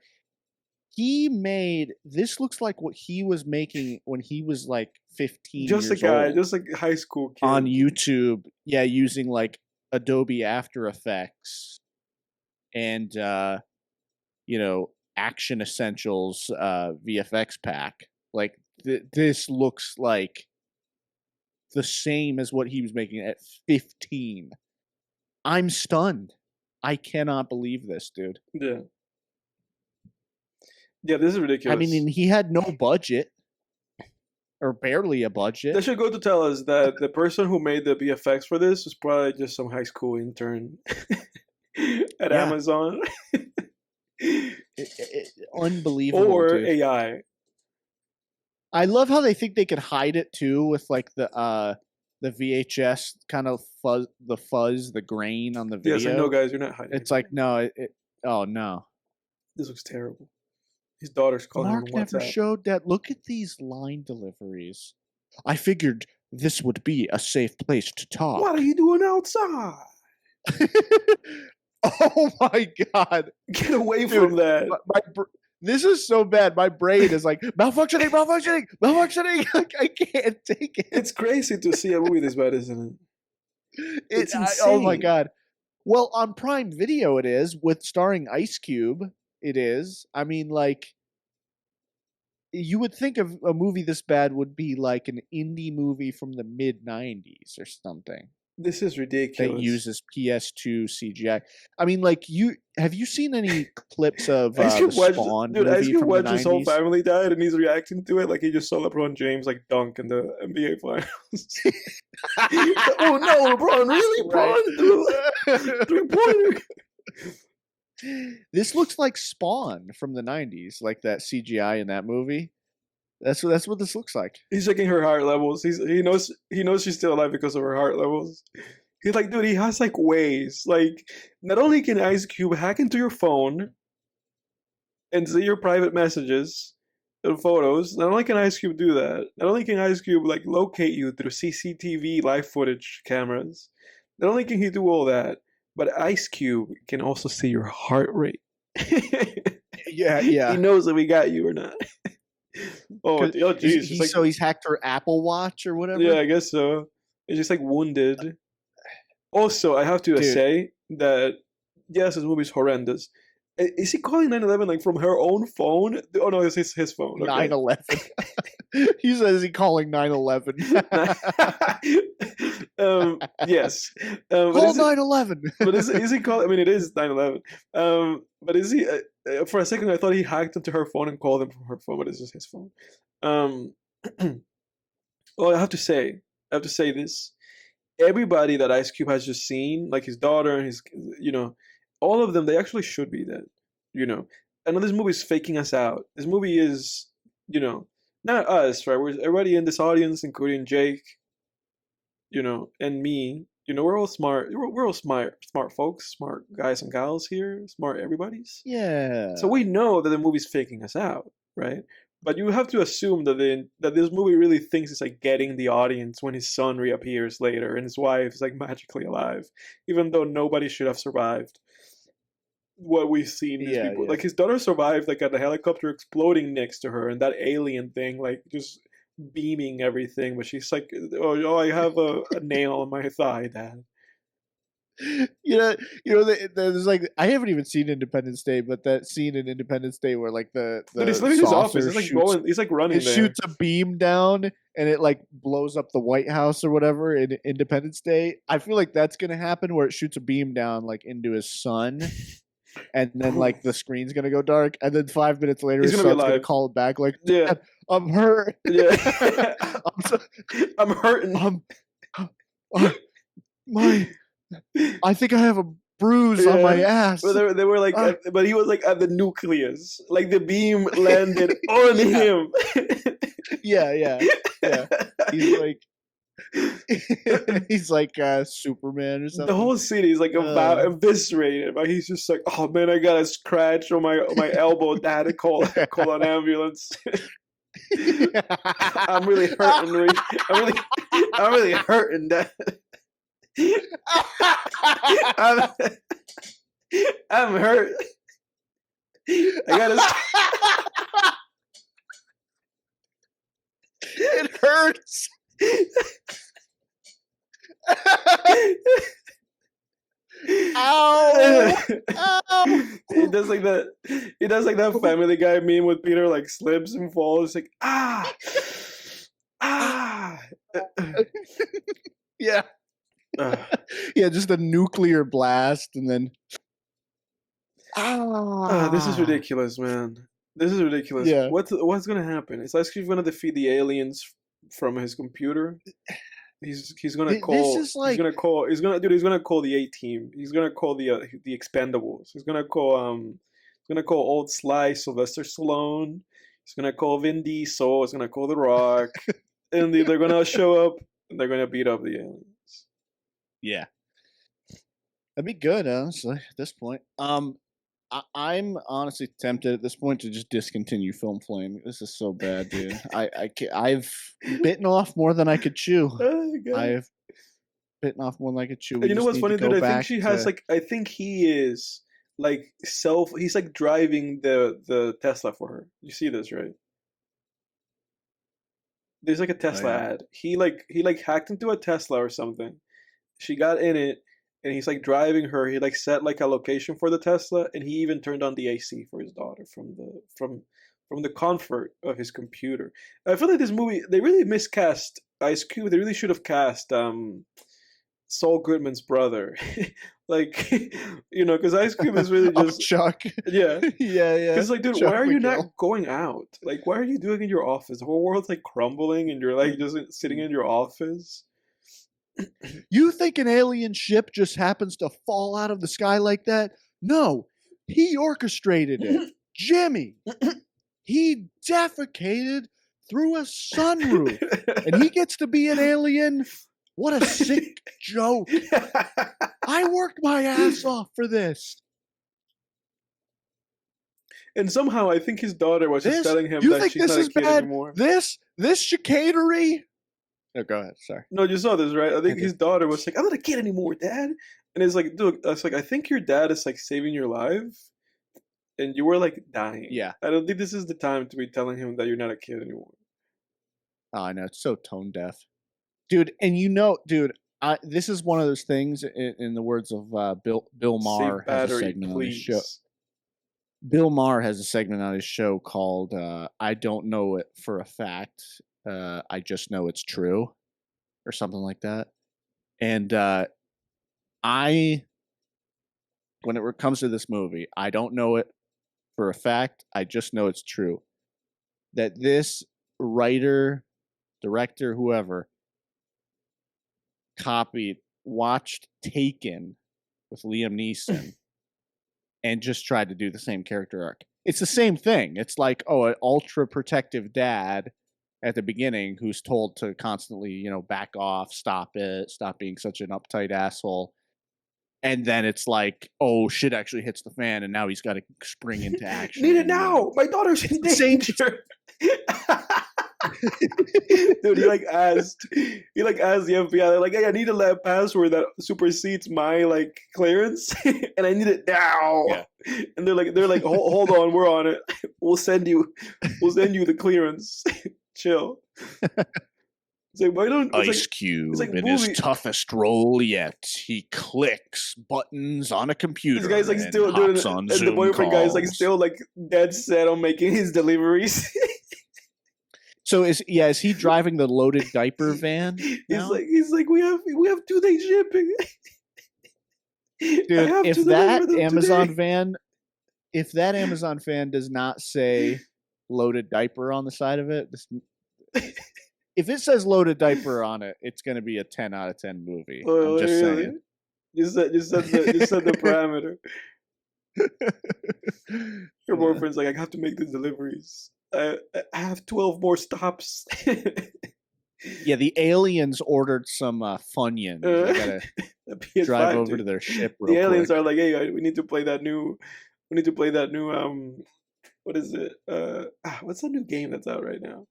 He made this looks like what he was making when he was like 15 Just a years guy, old just like a high school kid. on YouTube. Yeah, using like Adobe After Effects and Action Essentials VFX pack. Like this looks like the same as what he was making at 15. I'm stunned. I cannot believe this, dude. Yeah. Yeah, this is ridiculous. I mean, and he had no budget or barely a budget. They should go to tell us that the person who made the VFX for this was probably just some high school intern at Yeah. Amazon. Unbelievable. Or dude. AI. I love how they think they could hide it too with like the VHS kind of fuzz, the grain on the video. Yes, I know, guys. You're not hiding. It's like no, oh no. This looks terrible. His daughter's calling Mark him on never WhatsApp. showed that. Look at these line deliveries. I figured this would be a safe place to talk. What are you doing outside? Oh my god! Get away from that. This is so bad. My brain is like malfunctioning. I can't take it. It's crazy to see a movie this bad, isn't it? It's oh my insane. god! Well, on Prime Video, it is with starring Ice Cube. It is. I mean, like, you would think of a movie this bad would be like an indie movie from the mid '90s or something. This is ridiculous. That uses PS2 CGI. I mean, like, have you seen any clips of the Spawn movie Ice Cube from watched the 90s? his whole family died, and he's reacting to it like he just saw LeBron James like dunk in the NBA finals. Oh no, LeBron! Really, LeBron? 3-pointer. This looks like Spawn from the 90s, like that CGI in that movie. That's what this looks like. He's checking her heart levels. He knows she's still alive because of her heart levels. He's like, dude, he has like ways. Like, not only can Ice Cube hack into your phone and see your private messages and photos, not only can Ice Cube do that, not only can Ice Cube like locate you through CCTV live footage cameras, not only can he do all that, but Ice Cube can also see your heart rate. Yeah. He knows if we got you or not. Oh, jeez. So he's hacked her Apple Watch or whatever? Yeah, I guess so. It's just like wounded. Also, I have to say that, yes, this movie's horrendous. Is he calling 9/11 like from her own phone? Oh no, it's his phone. Okay. 9/11. He says he's calling 9/11. Yes. Call 9/11. But is he calling? I mean, it is 9/11. But is he? For a second, I thought he hacked into her phone and called him from her phone, but it's just his phone. Well, I have to say this. Everybody that Ice Cube has just seen, like his daughter and his, all of them, they actually should be dead. I know this movie is faking us out. This movie is, not us, right? We're everybody in this audience, including Jake, and me. We're all smart. We're all smart folks, smart guys and gals here, smart everybody's. Yeah. So we know that the movie's faking us out, right? But you have to assume that this movie really thinks it's like getting the audience when his son reappears later and his wife is like magically alive, even though nobody should have survived what we've seen. These people, like his daughter survived, like at the helicopter exploding next to her, and that alien thing, like just beaming everything. But she's like, "Oh, I have a nail on my thigh, Dad." There's like, I haven't even seen Independence Day, but that scene in Independence Day where like the Dude, he's leaving his office. He's like running. It shoots a beam down and it like blows up the White House or whatever in Independence Day. I feel like that's gonna happen where it shoots a beam down like into his son, and then like the screen's gonna go dark, and then 5 minutes later his son's gonna call him back like, "Yeah, I'm hurt. Yeah, I'm hurting. I think I have a bruise on my ass." But they were like, but he was like at the nucleus, like the beam landed on him. Yeah. He's like Superman or something. The whole city is like eviscerated, but he's just like, "Oh man, I got a scratch on my elbow. Dad, call an ambulance." I'm really hurting. I'm really hurting, Dad. I'm hurt. I gotta. It hurts. Ow! Ow! He does like that. He does like that Family Guy meme with Peter like slips and falls. Like Yeah. Yeah, just a nuclear blast and then. This is ridiculous, man. This is ridiculous. Yeah. What's gonna happen? Is Ice Cube gonna defeat the aliens from his computer? He's gonna call. This is like He's gonna call the A Team. He's gonna call the Expendables. He's gonna call Old Sly, Sylvester Stallone. He's gonna call Vin Diesel. He's gonna call The Rock, and they're gonna show up and they're gonna beat up the aliens. yeah. That'd be good, honestly. At this point, I'm honestly tempted at this point to just discontinue Film Flame. This is so bad, dude. I've bitten off more than I could chew. Oh, God. I've bitten off more than I could chew. You know what's funny, dude? I think she has I think he is he's like driving the Tesla for her. You see this, right? There's like a Tesla ad. He hacked into a Tesla or something. She got in it. And he's like driving her. He like set like a location for the Tesla, and he even turned on the AC for his daughter from the comfort of his computer. I feel like this movie, they really miscast Ice Cube. They really should have cast Saul Goodman's brother, like because Ice Cube is really just Chuck. Yeah, yeah. Because like, dude, Chuck why are you McGill. not going out? Like, why are you doing in your office? The whole world's like crumbling, and you're like just sitting in your office. You think an alien ship just happens to fall out of the sky like that? No, he orchestrated it. Jimmy, he defecated through a sunroof, and he gets to be an alien? What a sick joke. I worked my ass off for this. And somehow I think his daughter was just telling him that she's not a kid anymore. This chicanery? No, go ahead. Sorry. No, you saw this, right? I think his daughter was like, "I'm not a kid anymore, Dad." And it's like, dude, it's like, I think your dad is like saving your life, and you were like dying. Yeah. I don't think this is the time to be telling him that you're not a kid anymore. Oh, I know, it's so tone deaf, dude. And this is one of those things. In the words of Bill Maher, has a segment on his show. Bill Maher has a segment on his show called "I Don't Know It for a Fact." I just know it's true, or something like that. And when it comes to this movie, I don't know it for a fact. I just know it's true that this writer, director, whoever watched Taken with Liam Neeson and just tried to do the same character arc. It's the same thing. It's like, an ultra protective dad at the beginning who's told to constantly, back off, stop being such an uptight asshole. And then it's like, oh, shit actually hits the fan, and now he's got to spring into action. Need it now! My daughter's in danger! Dude, he asked the FBI, like, hey, I need a lab password that supersedes my clearance, and I need it now. Yeah. And they're like, hold on, we're on it. We'll send you the clearance. Chill. It's like, why don't Ice Cube in his toughest role yet? He clicks buttons on a computer. This guy's still doing it, and the boyfriend guy's still dead set on making his deliveries. So is he driving the loaded diaper van? He's like we have 2-day shipping. Dude, if that Amazon van does not say loaded diaper on the side of it, if it says loaded diaper on it, it's going to be a 10 out of 10 movie. I'm just saying. You said the parameter. Your boyfriend's like, I have to make the deliveries. I have 12 more stops. Yeah, the aliens ordered some Funyuns. I gotta drive over to their ship real quick. The aliens are like, hey, we need to play that new what is it? What's the new game that's out right now?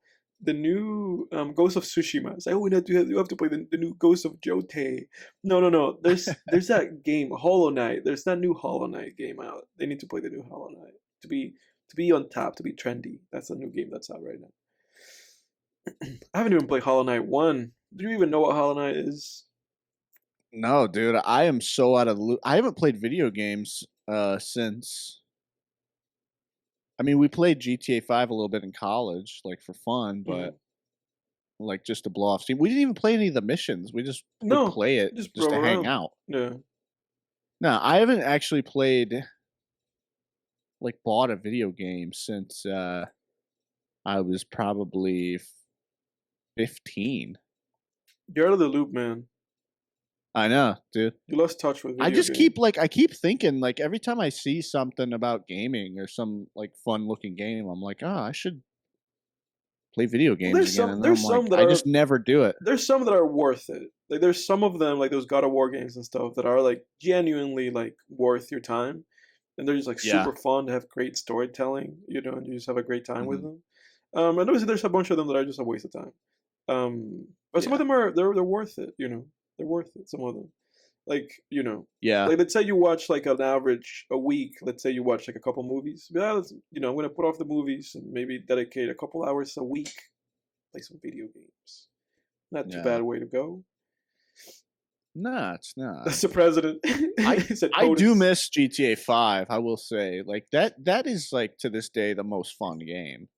The new Ghost of Tsushima. It's like, oh, you have to play the new Ghost of Jotei. No. There's that game, Hollow Knight. There's that new Hollow Knight game out. They need to play the new Hollow Knight to be on top, to be trendy. That's a new game that's out right now. I haven't even played Hollow Knight 1. Do you even know what Hollow Knight is? No, dude. I am so out of the loop. I haven't played video games since... I mean, we played GTA 5 a little bit in college, for fun, but just to blow off steam. We didn't even play any of the missions. We just would play it just to hang out. Yeah. No, I haven't actually played... like bought a video game since I was probably 15. You're out of the loop, man. I know, dude. You lost touch with video I just games. I keep thinking, like, every time I see something about gaming or some like fun looking game, I'm like, oh, I should play video games there's again. some- And then there's I'm some like, that I are- just never do it. There's some that are worth it. Like there's some of them, like those God of War games and stuff, that are like genuinely like worth your time, and they're just like Yeah. super fun. They have great storytelling, and you just have a great time with Mhm. them. And obviously there's a bunch of them that are just a waste of time. But some of them they're worth it. They're worth it. Some of them, like Yeah. like let's say you watch like an average a week. Let's say you watch like a couple movies. Yeah, I'm gonna put off the movies and maybe dedicate a couple hours a week, play some video games. Not too Yeah. bad way to go. Nah, it's not. That's the president. I He said I do POTUS. miss GTA 5. I will say, like that is like to this day the most fun game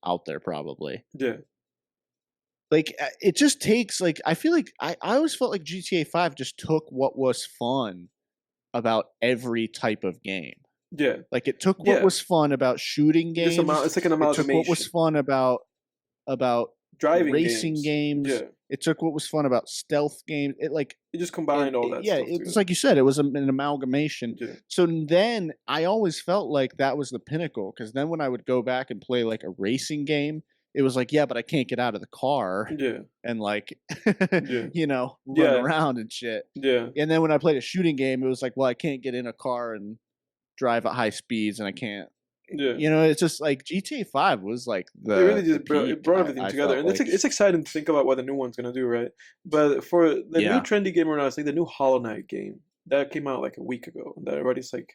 out there, probably. Yeah, Like it just takes like I feel like I always felt like GTA 5 just took what was fun about every type of game. yeah. Like it took what Yeah. was fun about shooting games. It's like an It took amalgamation. what was fun about Driving racing games. Yeah, It took what was fun about stealth games. It like it just combined all that. yeah, stuff it's together. like you said, it was an amalgamation. Yeah, So then I always felt like that was the pinnacle, because then when I would go back and play like a racing game, it was like, yeah, but I can't get out of the car yeah, and like Yeah. run Yeah. around and shit. yeah, And then when I played a shooting game, it was like, well, I can't get in a car and drive at high speeds, and I can't. yeah. It's just like GTA 5 was like the. It really the just brought, peak, it brought everything I together, felt and it's like. it's exciting to think about what the new one's gonna do, right? But for the Yeah. new trendy game right now, it's like the new Hollow Knight game that came out like a week ago, and that everybody's like,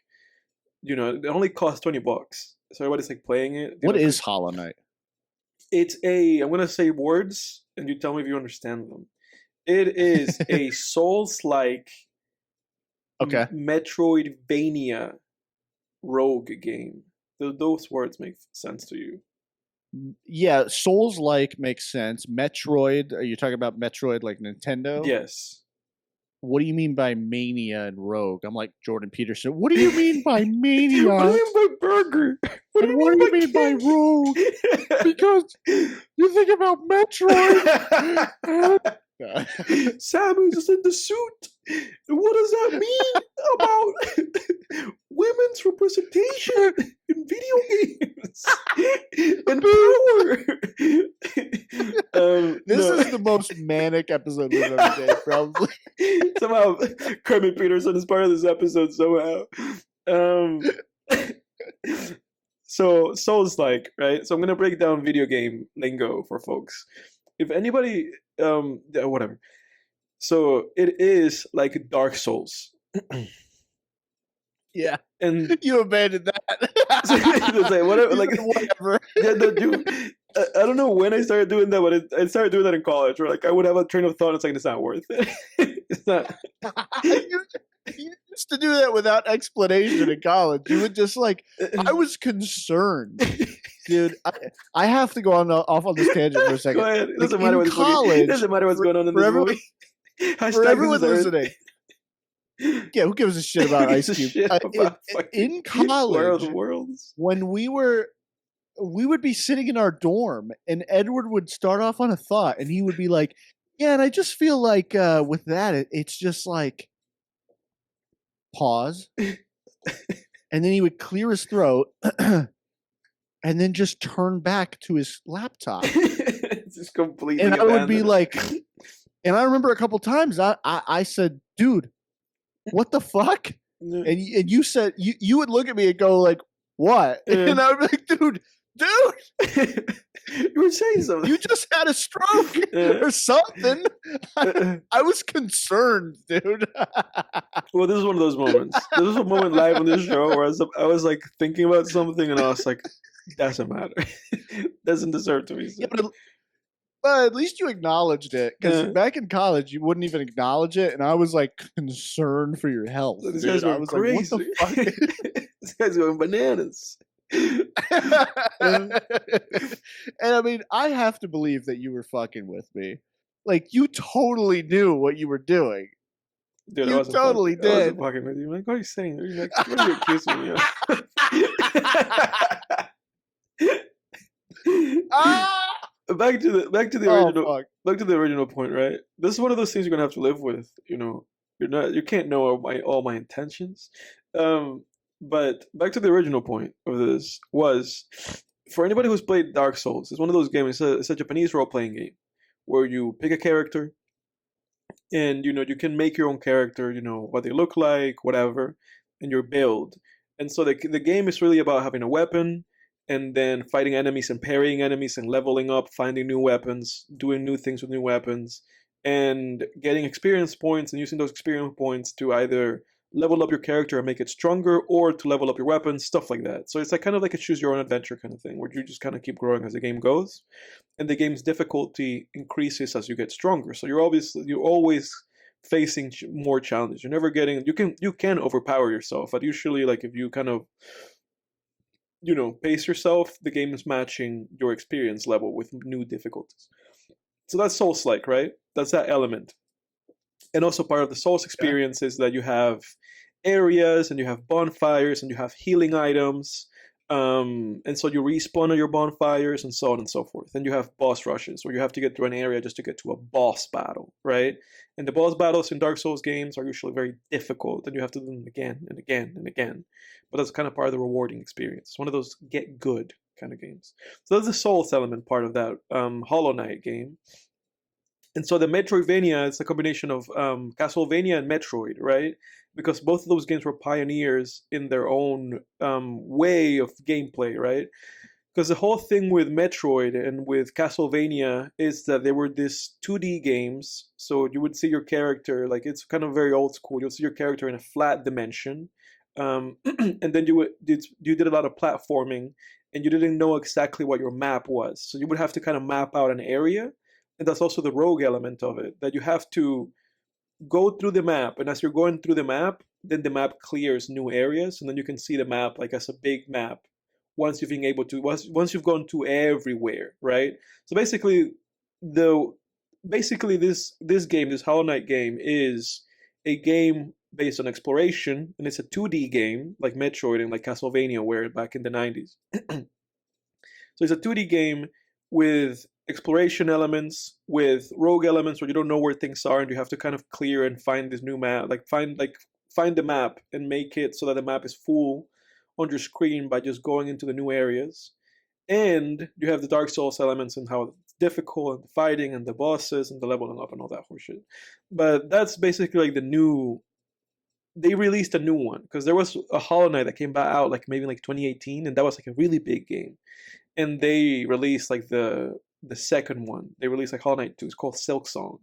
it only costs $20, so everybody's like playing it. What is Hollow Knight? It's I'm gonna say words, and you tell me if you understand them. It is a Souls-like Okay. Metroidvania rogue game. Those words make sense to you. Yeah, Souls like makes sense. Metroid, are you talking about Metroid like Nintendo? Yes. What do you mean by mania and rogue? I'm like Jordan Peterson. What do you mean by mania? What do you mean by burger? And what do you mean by rogue? Because you think about Metroid. and- Samu's just in the suit. And what does that mean about women's representation in video games and power? This No. is the most manic episode we've ever did, probably. Somehow Kermit Peterson is part of this episode somehow. So Souls like, right? So I'm gonna break down video game lingo for folks. If anybody yeah, whatever. So it is like Dark Souls. Yeah. And You abandoned that. it's like, whatever, like Whatever. yeah, no, dude, I don't know when I started doing that, but I started doing that in college. Where like I would have a train of thought. It's like it's not worth it. It's not. You used to do that without explanation in college. You would just like, I was concerned, dude. I have to go off on this tangent for a second. Go ahead. It Like, doesn't matter in what's college, doesn't matter what's going on in for this everyone- movie. For Hashtag everyone this is Earth. listening, yeah, who gives a shit about Who Ice gives a Cube? shit about In fucking War of college, the Worlds. when we would be sitting in our dorm, and Edward would start off on a thought, and he would be like, "Yeah, and I just feel like with that, it's just like pause." And then he would clear his throat and then just turn back to his laptop. It's just completely. And I would be abandoned. like, and I remember a couple times I said, dude, what the fuck? And you said, you would look at me and go like, what? Yeah. And I would be like, dude, you were saying something. you just had a stroke Yeah. or something. I was concerned, dude. Well, this is one of those moments. This was a moment live on this show where I was like thinking about something, and I was like, doesn't matter. Doesn't deserve to be Yeah, said. but at least you acknowledged it, because Yeah. back in college you wouldn't even acknowledge it, and I was like concerned for your health. This dude. guy's I going was crazy. like, what the This guy's going bananas. fuck? And I mean, I have to believe that you were fucking with me. Like, you totally knew what you were doing. Dude, I You wasn't totally fucking, I wasn't did. fucking with you. Like, what are you saying? What are you accusing me of? Ah! Back to the Oh original fuck. back to the original point, right? This is one of those things you're gonna have to live with. You can't know all my intentions. But back to the original point of this was, for anybody who's played Dark Souls, it's one of those games. It's a Japanese role playing game where you pick a character, and you can make your own character. You know what they look like, whatever, and your build. And so the game is really about having a weapon, and then fighting enemies and parrying enemies and leveling up, finding new weapons, doing new things with new weapons, and getting experience points and using those experience points to either level up your character and make it stronger, or to level up your weapons, stuff like that. So it's like kind of like a choose your own adventure kind of thing, where you just kind of keep growing as the game goes, and the game's difficulty increases as you get stronger. So you're always facing more challenges. You're never getting you can overpower yourself, but usually, like, if you kind of pace yourself, the game is matching your experience level with new difficulties. So that's Souls-like, right? That's that element. And also part of the Souls experience is that you have areas, and you have bonfires, and you have healing items. And so you respawn on your bonfires, and so on and so forth. And you have boss rushes, where you have to get through an area just to get to a boss battle, right? And the boss battles in Dark Souls games are usually very difficult, and you have to do them again and again and again. But that's kind of part of the rewarding experience. It's one of those get good kind of games. So that's the Souls element part of that Hollow Knight game. And so the Metroidvania is a combination of Castlevania and Metroid, right? Because both of those games were pioneers in their own way of gameplay, right? Because the whole thing with Metroid and with Castlevania is that they were these 2D games. So you would see your character, like, it's kind of very old school. You'll see your character in a flat dimension. And then you did a lot of platforming, and you didn't know exactly what your map was. So you would have to kind of map out an area. And that's also the rogue element of it, that you have to go through the map, and as you're going through the map, then the map clears new areas, and then you can see the map like as a big map once you've gone to everywhere, right? So basically this game, this Hollow Knight game, is a game based on exploration, and it's a 2D game like Metroid and like Castlevania were back in the 90s. So it's a 2D game with exploration elements, with rogue elements where you don't know where things are, and you have to kind of clear and find this new map, find the map and make it so that the map is full on your screen by just going into the new areas. And you have the Dark Souls elements and how it's difficult, and the fighting and the bosses and the leveling up and all that horseshit. But that's basically like they released a new one, because there was a Hollow Knight that came out like maybe like 2018, and that was like a really big game. And they released like the second one. They released like Hollow Knight 2. It's called Silk Song.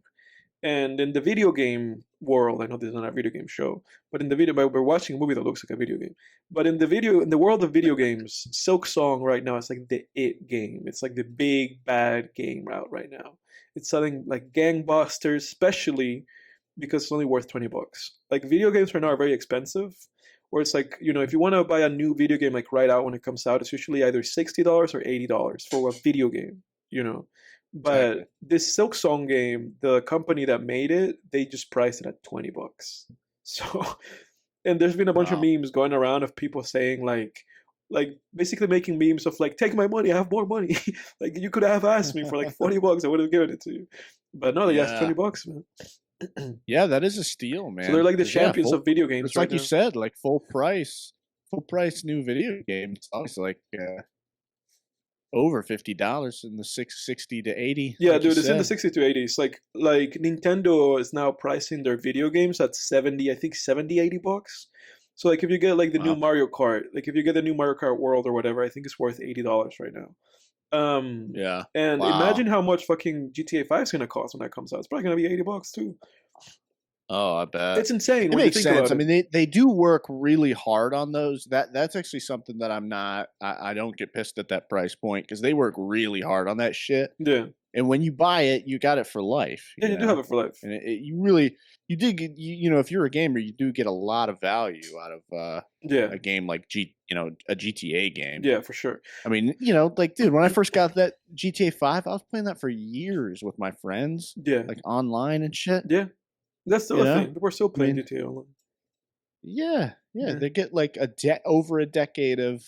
And in the video game world, I know this is not a video game show, but we're watching a movie that looks like a video game. But in the world of video games, Silk Song right now is like the it game. It's like the big bad game out right now. It's selling like gangbusters, especially because it's only worth $20. Like, video games right now are very expensive. Where it's like, if you want to buy a new video game like right out when it comes out, it's usually either $60 or $80 for a video game, But exactly. This Silk Song game, the company that made it, they just priced it at $20. So, and there's been a bunch of memes going around of people saying like basically making memes of like, take my money, I have more money. Like, you could have asked me for like $40, I would have given it to you. But no, they asked $20, man. Yeah, that is a steal, man. So they're like the champions of video games. It's like you said, like full price new video games. It's always like over $50 in the 60 to 80. Yeah, like dude, it's in the 60 to 80s. Like Nintendo is now pricing their video games at 70, I think 70, $80. So like if you get like the new Mario Kart, like if you get the new Mario Kart World or whatever, I think it's worth $80 right now. Yeah. And imagine how much fucking GTA 5 is gonna cost when that comes out. It's probably gonna be $80 too. Oh, I bet. It's insane. It makes sense. I mean, they do work really hard on those. That's actually something that I don't get pissed at that price point, because they work really hard on that shit. Yeah. And when you buy it, you got it for life. You do have it for life. And you did get, if you're a gamer, you do get a lot of value out of a game like a GTA game. Yeah, for sure. I mean, like, dude, when I first got that GTA 5, I was playing that for years with my friends. Yeah. Like online and shit. Yeah. That's still You a know? thing. People are still I playing mean, GTA Online. yeah, yeah, Yeah. they get like over a decade of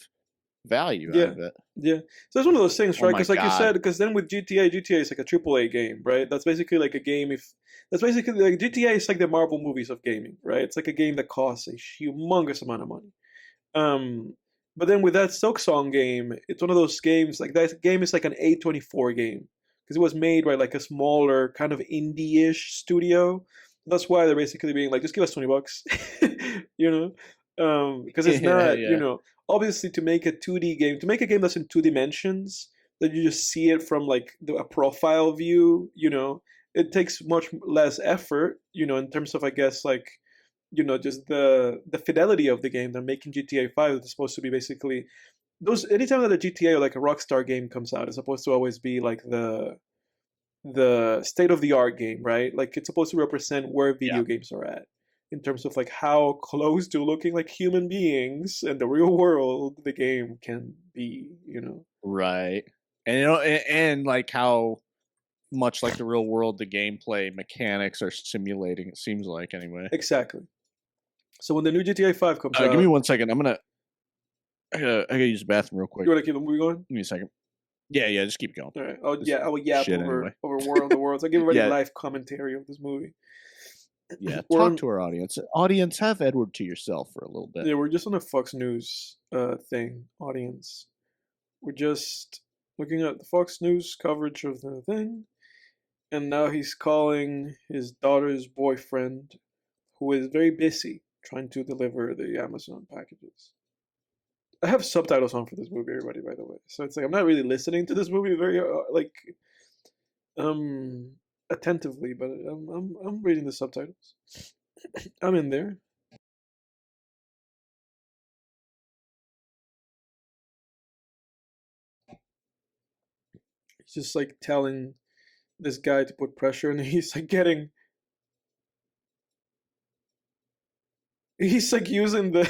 value out Yeah, of it. yeah. So it's one of those things, Oh right? my Because like you god. said, because then with GTA is like a AAA game, right? That's basically like a game. If that's basically like GTA is like the Marvel movies of gaming, right? It's like a game that costs a humongous amount of money. Um, but then with that Silk Song game, it's one of those games like that game is like an A24 game because it was made by like a smaller kind of indie-ish studio. That's why they're basically being like, just give us $20, you know, because it's Yeah, not, yeah. obviously to make a 2D game, to make a game that's in 2 dimensions, that you just see it from like a profile view, it takes much less effort, in terms of I guess like just the fidelity of the game. They're making GTA 5 is supposed to be basically those anytime that a GTA or like a Rockstar game comes out, it's supposed to always be like the state of the art game, right? Like it's supposed to represent where Yeah. video games are at in terms of like how close to looking like human beings in the real world the game can be. Right. And and like how much like the real world the gameplay mechanics are simulating, it seems like anyway. Exactly. So when the new GTA 5 comes Give me out, 1 second. I gotta use the bathroom real quick. you want to keep the movie going? Give me a second. Yeah, just keep going. All right. Just I will yap shit over anyway. War of the Worlds. I give everybody Yeah. live commentary of this movie. Yeah, We're talk on- to our audience. Audience, have Edward to yourself for a little bit. Yeah, we're just on a Fox News thing, audience. We're just looking at the Fox News coverage of the thing, and now he's calling his daughter's boyfriend, who is very busy trying to deliver the Amazon packages. I have subtitles on for this movie, everybody, by the way. So it's like I'm not really listening to this movie very attentively, but I'm reading the subtitles. I'm in there. He's just like telling this guy to put pressure, and he's like he's like using the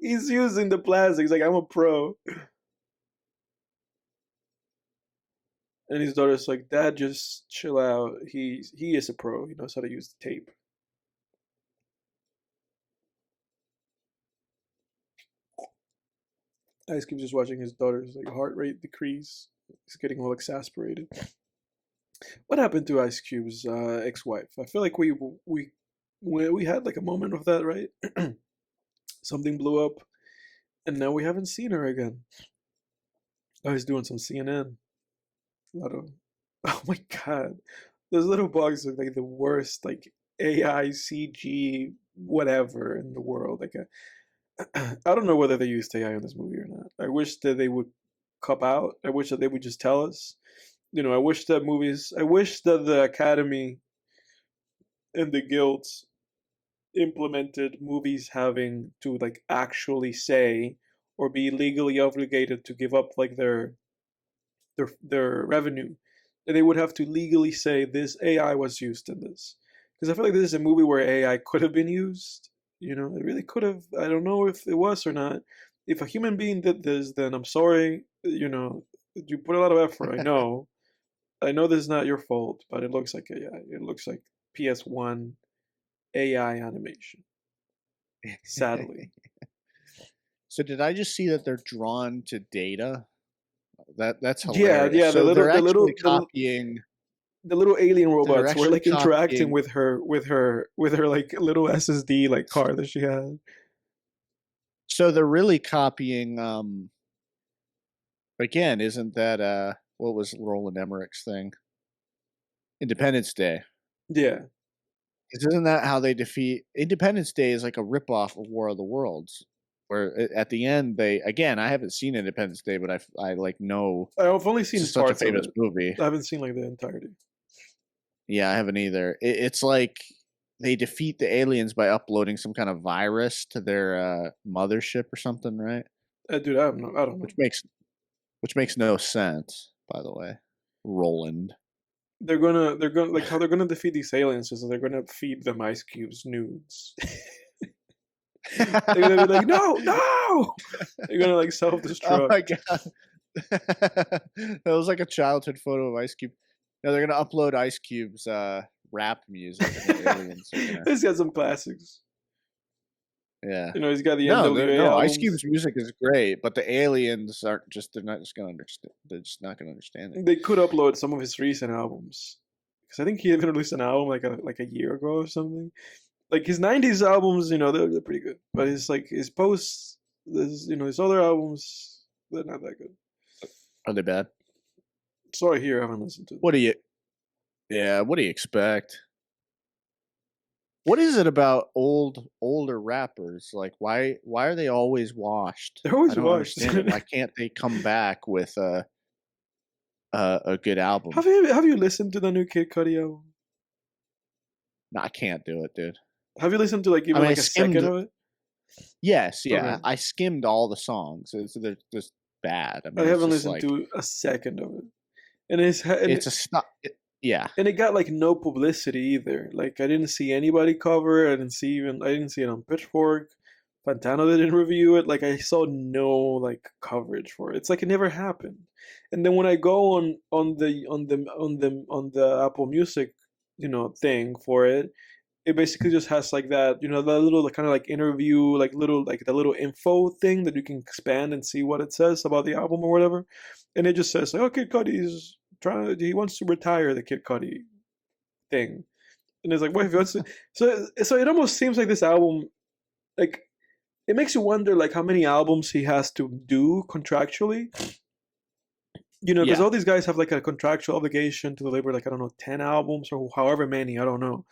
he's using the plastic. He's like, I'm a pro. And his daughter's like, Dad, just chill out. He is a pro. He knows how to use the tape. Ice Cube's just watching his daughter's like heart rate decrease. He's getting all exasperated. What happened to Ice Cube's ex-wife? I feel like we had like a moment of that, right? Something blew up, and now we haven't seen her again. Oh, he's doing some CNN. A lot of, oh my god, those little bugs look like the worst, like AI CG whatever in the world. Like, I don't know whether they used AI in this movie or not. I wish that they would cop out. I wish that they would just tell us. I wish that the Academy and the guilds implemented movies having to like actually say or be legally obligated to give up like their revenue, and they would have to legally say this AI was used in this, because I feel like this is a movie where AI could have been used. It really could have. I don't know if it was or not. If a human being did this, then I'm sorry. You put a lot of effort. I know this is not your fault, but it looks like AI. It looks like PS1 AI animation. Sadly. So did I just see that they're drawn to data? That's Yeah, hilarious. yeah. So they're actually The, copying. the little alien They're robots were actually like interacting copying. with her like little SSD like car that she had. So they're really copying. Again, isn't that what was Roland Emmerich's thing? Independence Day. Yeah. 'Cause isn't that how they defeat Independence Day? Is like a ripoff of War of the Worlds, where at the end I haven't seen Independence Day, but I like know I've only seen it's such a parts of famous it. movie. I haven't seen like the entirety. Yeah, I haven't either. It's like they defeat the aliens by uploading some kind of virus to their mothership or something, right? Dude, I don't know. Which makes no sense, by the way. Roland. They're gonna like how they're gonna defeat these aliens is they're gonna feed them Ice Cube's nudes. They're gonna be like, no. They're gonna like Oh self-destruct. my god. That was like a childhood photo of Ice Cube. No, they're gonna upload Ice Cube's rap music, and the aliens are gonna. He's got some classics. Yeah. You know, he's got the No, NWA no. Ice albums. Cube's music is great, but the aliens aren't just. They're not just gonna understand. They're just not gonna understand it. They could upload some of his recent albums, because I think he even released an album like a year ago or something. Like his '90s albums, you know, they're pretty good, but his posts, his other albums, they're not that good. Are they bad? Sorry, here I haven't listened to them. What do you? Yeah. What do you expect? What is it about older rappers? Like, why are they always washed? They're always I don't washed. understand it. Why can't they come back with a good album? Have you listened to the new Kid Cudi album? No, I can't do it, dude. Have you listened to like even I mean, like I a second skimmed- of it? Yes, yeah. Okay. I skimmed all the songs. They're just bad. I mean, I it's haven't just listened like, to a second of it, and It's a stop. Yeah. and it got like no publicity either. Like I didn't see anybody cover it. I didn't see it on Pitchfork. Fantano didn't review it. Like I saw no like coverage for it. It's like it never happened. And then when I go on the Apple Music, thing for it, it basically just has like that, that little kind of like interview, like the little info thing that you can expand and see what it says about the album or whatever. And it just says like, oh, Kid Cudi's he wants to retire the Kid Cudi thing. And it's like, what if he wants to? So it almost seems like this album, like, it makes you wonder like how many albums he has to do contractually. Because all these guys have like a contractual obligation to deliver like, I don't know, 10 albums or however many, I don't know.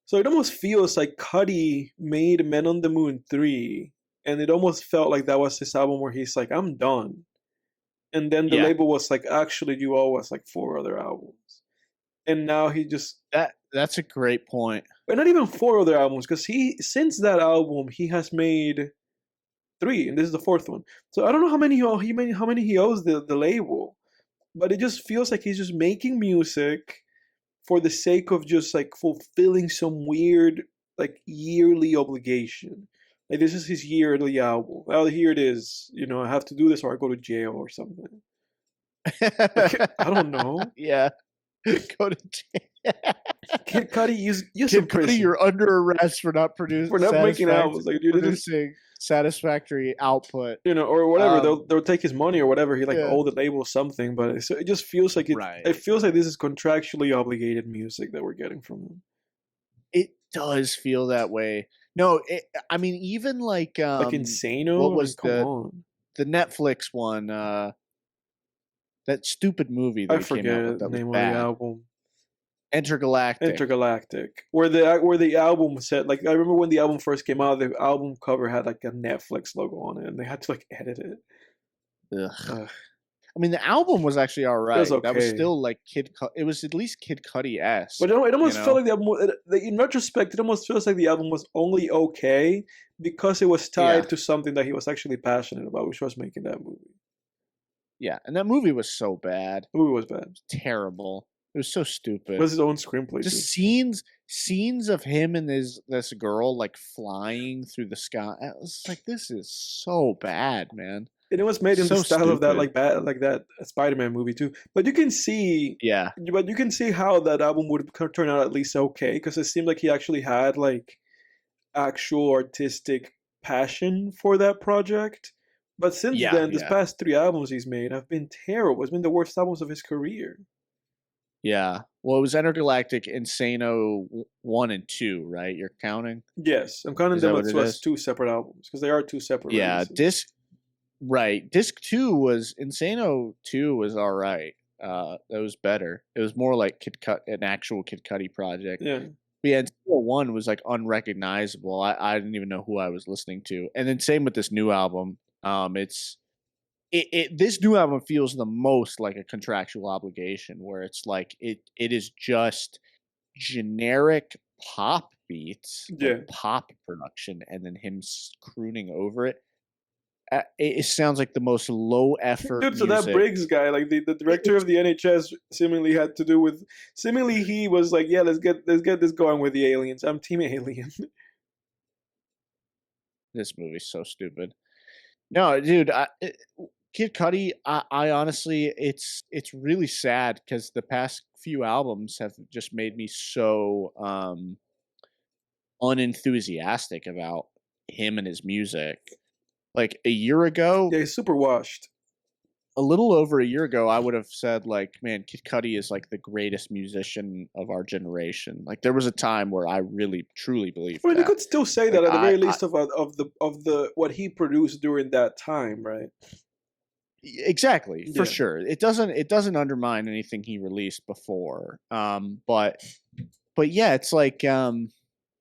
So it almost feels like Cudi made Men on the Moon 3, and it almost felt like that was his album where he's like, I'm done. And then the label was like, actually, you owe us like 4 other albums. And now he just... That's a great point. But not even 4 other albums, because since that album, he has made 3, and this is the 4th one. So I don't know how many he owes the label, but it just feels like he's just making music for the sake of just like fulfilling some weird like yearly obligation. Like this is his yearly album. Well, here it is. I have to do this or I go to jail or something. Like, I don't know. Yeah. Go to jail. Kid Cudi, use Kid Cudi, you're under arrest for not making albums. Like you're producing satisfactory output. Or whatever. They'll take his money or whatever. He owe the label something, but it just feels like it feels like this is contractually obligated music that we're getting from him. It does feel that way. No, I mean even like Insano. What was the Netflix one? That stupid movie that came out with, that the name was of bad. the album. Intergalactic. Where the album said, like, I remember when the album first came out, the album cover had like a Netflix logo on it, and they had to like edit it. Ugh. I mean, the album was actually all right. Okay. That was still like it was at least Kid Cudi-esque. But it almost felt like the album. In retrospect, it almost feels like the album was only okay because it was tied to something that he was actually passionate about, which was making that movie. Yeah, and that movie was so bad. The movie was bad. It was terrible. It was so stupid. It was his own screenplay. Just scenes of him and this girl like flying through the sky. I was like, this is so bad, man. And it was made in the style stupid. of that like that Spider-Man movie too. But you can see, But you can see how that album would turn out at least okay, because it seemed like he actually had like actual artistic passion for that project. But since then, this past 3 albums he's made have been terrible. It's been the worst albums of his career. Yeah. Well, it was Intergalactic, Insano 1 and 2, right? You're counting? Yes. I'm counting them as 2 separate albums, because they are 2 separate releases. Disc 2 was... Insano 2 was all right. That was better. It was more like an actual Kid Cudi project. Yeah. But yeah, Insano 1 was like unrecognizable. I didn't even know who I was listening to. And then same with this new album. This new album feels the most like a contractual obligation, where it's like it is just generic pop beats, like pop production, and then him crooning over it. It sounds like the most low effort. Dude, so music. that Briggs guy, like the director of the NHS, seemingly had to do with. Seemingly he was like, yeah, let's get this going with the aliens. I'm Team Alien. This movie's so stupid. No, dude, Kid Cudi, I honestly, it's really sad because the past few albums have just made me so unenthusiastic about him and his music. Like a year ago, Yeah, he's super washed. a little over a year ago, I would have said like, man, Kid Cudi is like the greatest musician of our generation. Like there was a time where I really truly believed I mean, you that. could still say Like that at the very least of the what he produced during that time, right? Exactly, for Yeah. sure. It doesn't undermine anything he released before. But yeah, it's like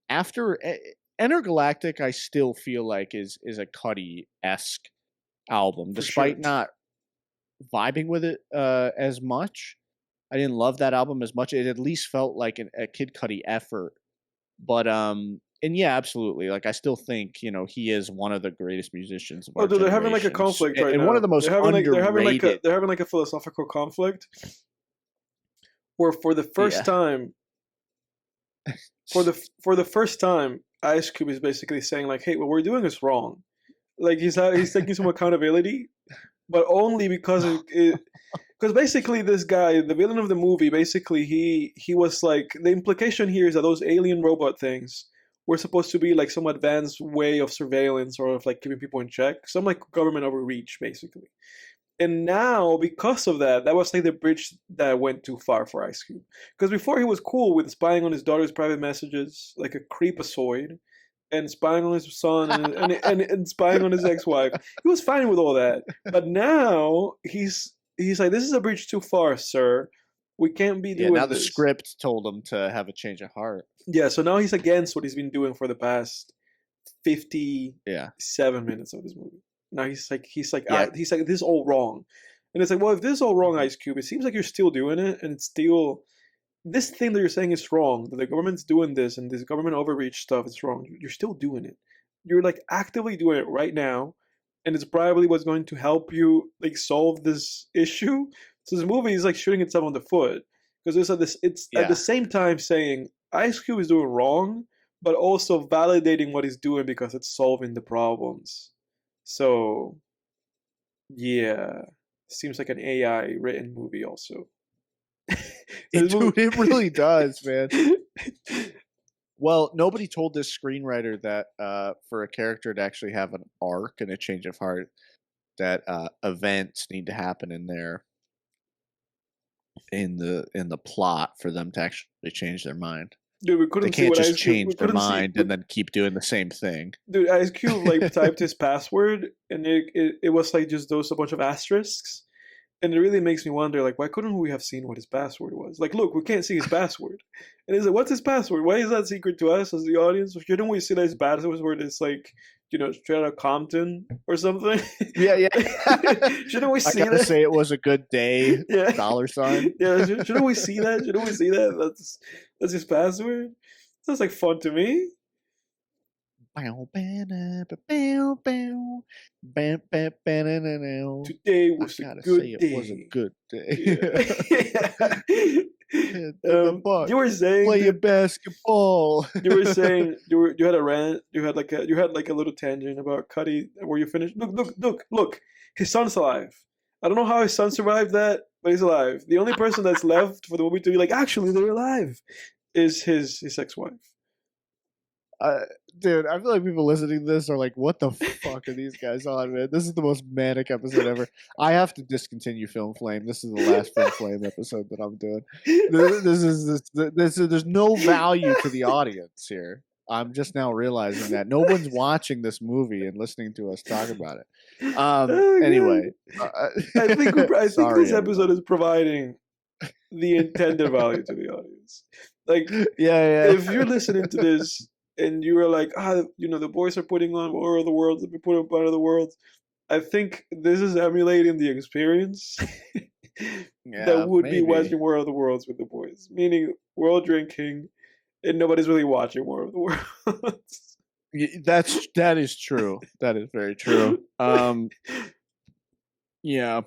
after Intergalactic, I still feel like is a Cudi-esque album, For sure. despite not vibing with it as much. I didn't love that album as much. It at least felt like a Kid Cudi effort. But and yeah, absolutely. Like I still think he is one of the greatest musicians of Oh, our dude, they're having like a generation, conflict right and now. one of the most underrated. They're having like a philosophical conflict where for the first Yeah. time for the first time Ice Cube is basically saying like, "Hey, what we're doing is wrong." Like he's taking some accountability, but only because because basically this guy, the villain of the movie, basically he was like the implication here is that those alien robot things were supposed to be like some advanced way of surveillance or of like keeping people in check, some like government overreach basically. And now because of that, that was like the bridge that went too far for Ice Cube. Because before he was cool with spying on his daughter's private messages, like a creepazoid, and spying on his son and spying on his ex-wife. He was fine with all that. But now he's like, this is a bridge too far, sir. We can't be doing Now the this. script told him to have a change of heart. Yeah, so now he's against what he's been doing for the past Yeah. 57 minutes of this movie. Now he's like Yeah. this is all wrong. And it's like, well, if this is all wrong, Ice Cube, it seems like you're still doing it, and it's still this thing that you're saying is wrong, that the government's doing this and this government overreach stuff is wrong. You're still doing it. You're like actively doing it right now, and it's probably what's going to help you like solve this issue. So this movie is like shooting itself on the foot because it's at the same time saying Ice Cube is doing wrong, but also validating what he's doing because it's solving the problems. So yeah, seems like an AI written movie also. Dude, it really does, man. Well, nobody told this screenwriter that for a character to actually have an arc and a change of heart, that events need to happen in there in the plot for them to actually change their mind. Dude, we They couldn't see can't what just Ice Cube. We change their couldn't see. mind and then keep doing the same thing. Dude, Ice Cube like typed his password, and it was like just those a bunch of asterisks, and it really makes me wonder, like, why couldn't we have seen what his password was? Like, look, we can't see his password, and he's like, what's his password? Why is that secret to us as the audience? Shouldn't we see that his password is like, straight out of Compton or something? Yeah. Shouldn't we I see gotta that? say it was a good day. Yeah. $sign. Yeah, shouldn't we see that? Shouldn't we see that? That's his password. Sounds like fun to me. Today was a good day. It was a good day. You were saying Play your basketball. you were saying you had a rant. You had like a little tangent about Cuddy. Were you finished? Look. His son's alive. I don't know how his son survived that, but he's alive. The only person that's left for the movie to be like, actually, they're alive, is his ex-wife. Dude, I feel like people listening to this are like, what the fuck are these guys on, man? This is the most manic episode ever. I have to discontinue Film Flame. This is the last Film Flame episode that I'm doing. There's no value to the audience here. I'm just now realizing that no one's watching this movie and listening to us talk about it. Anyway, I think this episode is providing the intended value to the audience. Like, yeah. If you're listening to this and you were like, the boys are putting on War of the Worlds, let me put up War of the Worlds, I think this is emulating the experience that would be watching War of the Worlds with the boys, meaning we're all drinking and nobody's really watching War of the Worlds. That is true. That is very true. Yeah.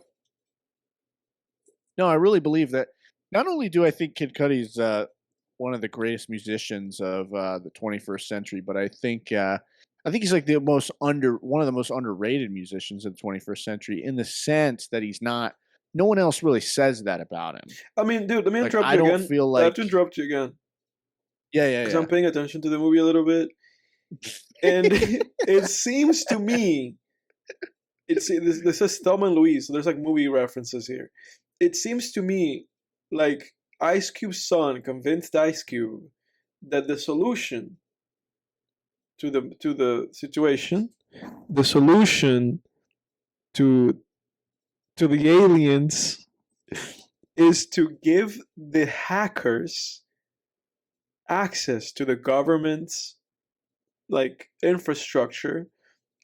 No, I really believe that. Not only do I think Kid Cudi's one of the greatest musicians of the 21st century, but I think I think he's like one of the most underrated musicians of the 21st century in the sense that he's not. No one else really says that about him. I mean, dude, let me Like interrupt I you don't again. feel I have like. to interrupt you again Yeah, because I'm paying attention to the movie a little bit, and it seems to me, this is Thelma and Louise, so there's like movie references here. It seems to me like Ice Cube's son convinced Ice Cube that the solution to the situation, the solution to the aliens, is to give the hackers access to the government's like infrastructure,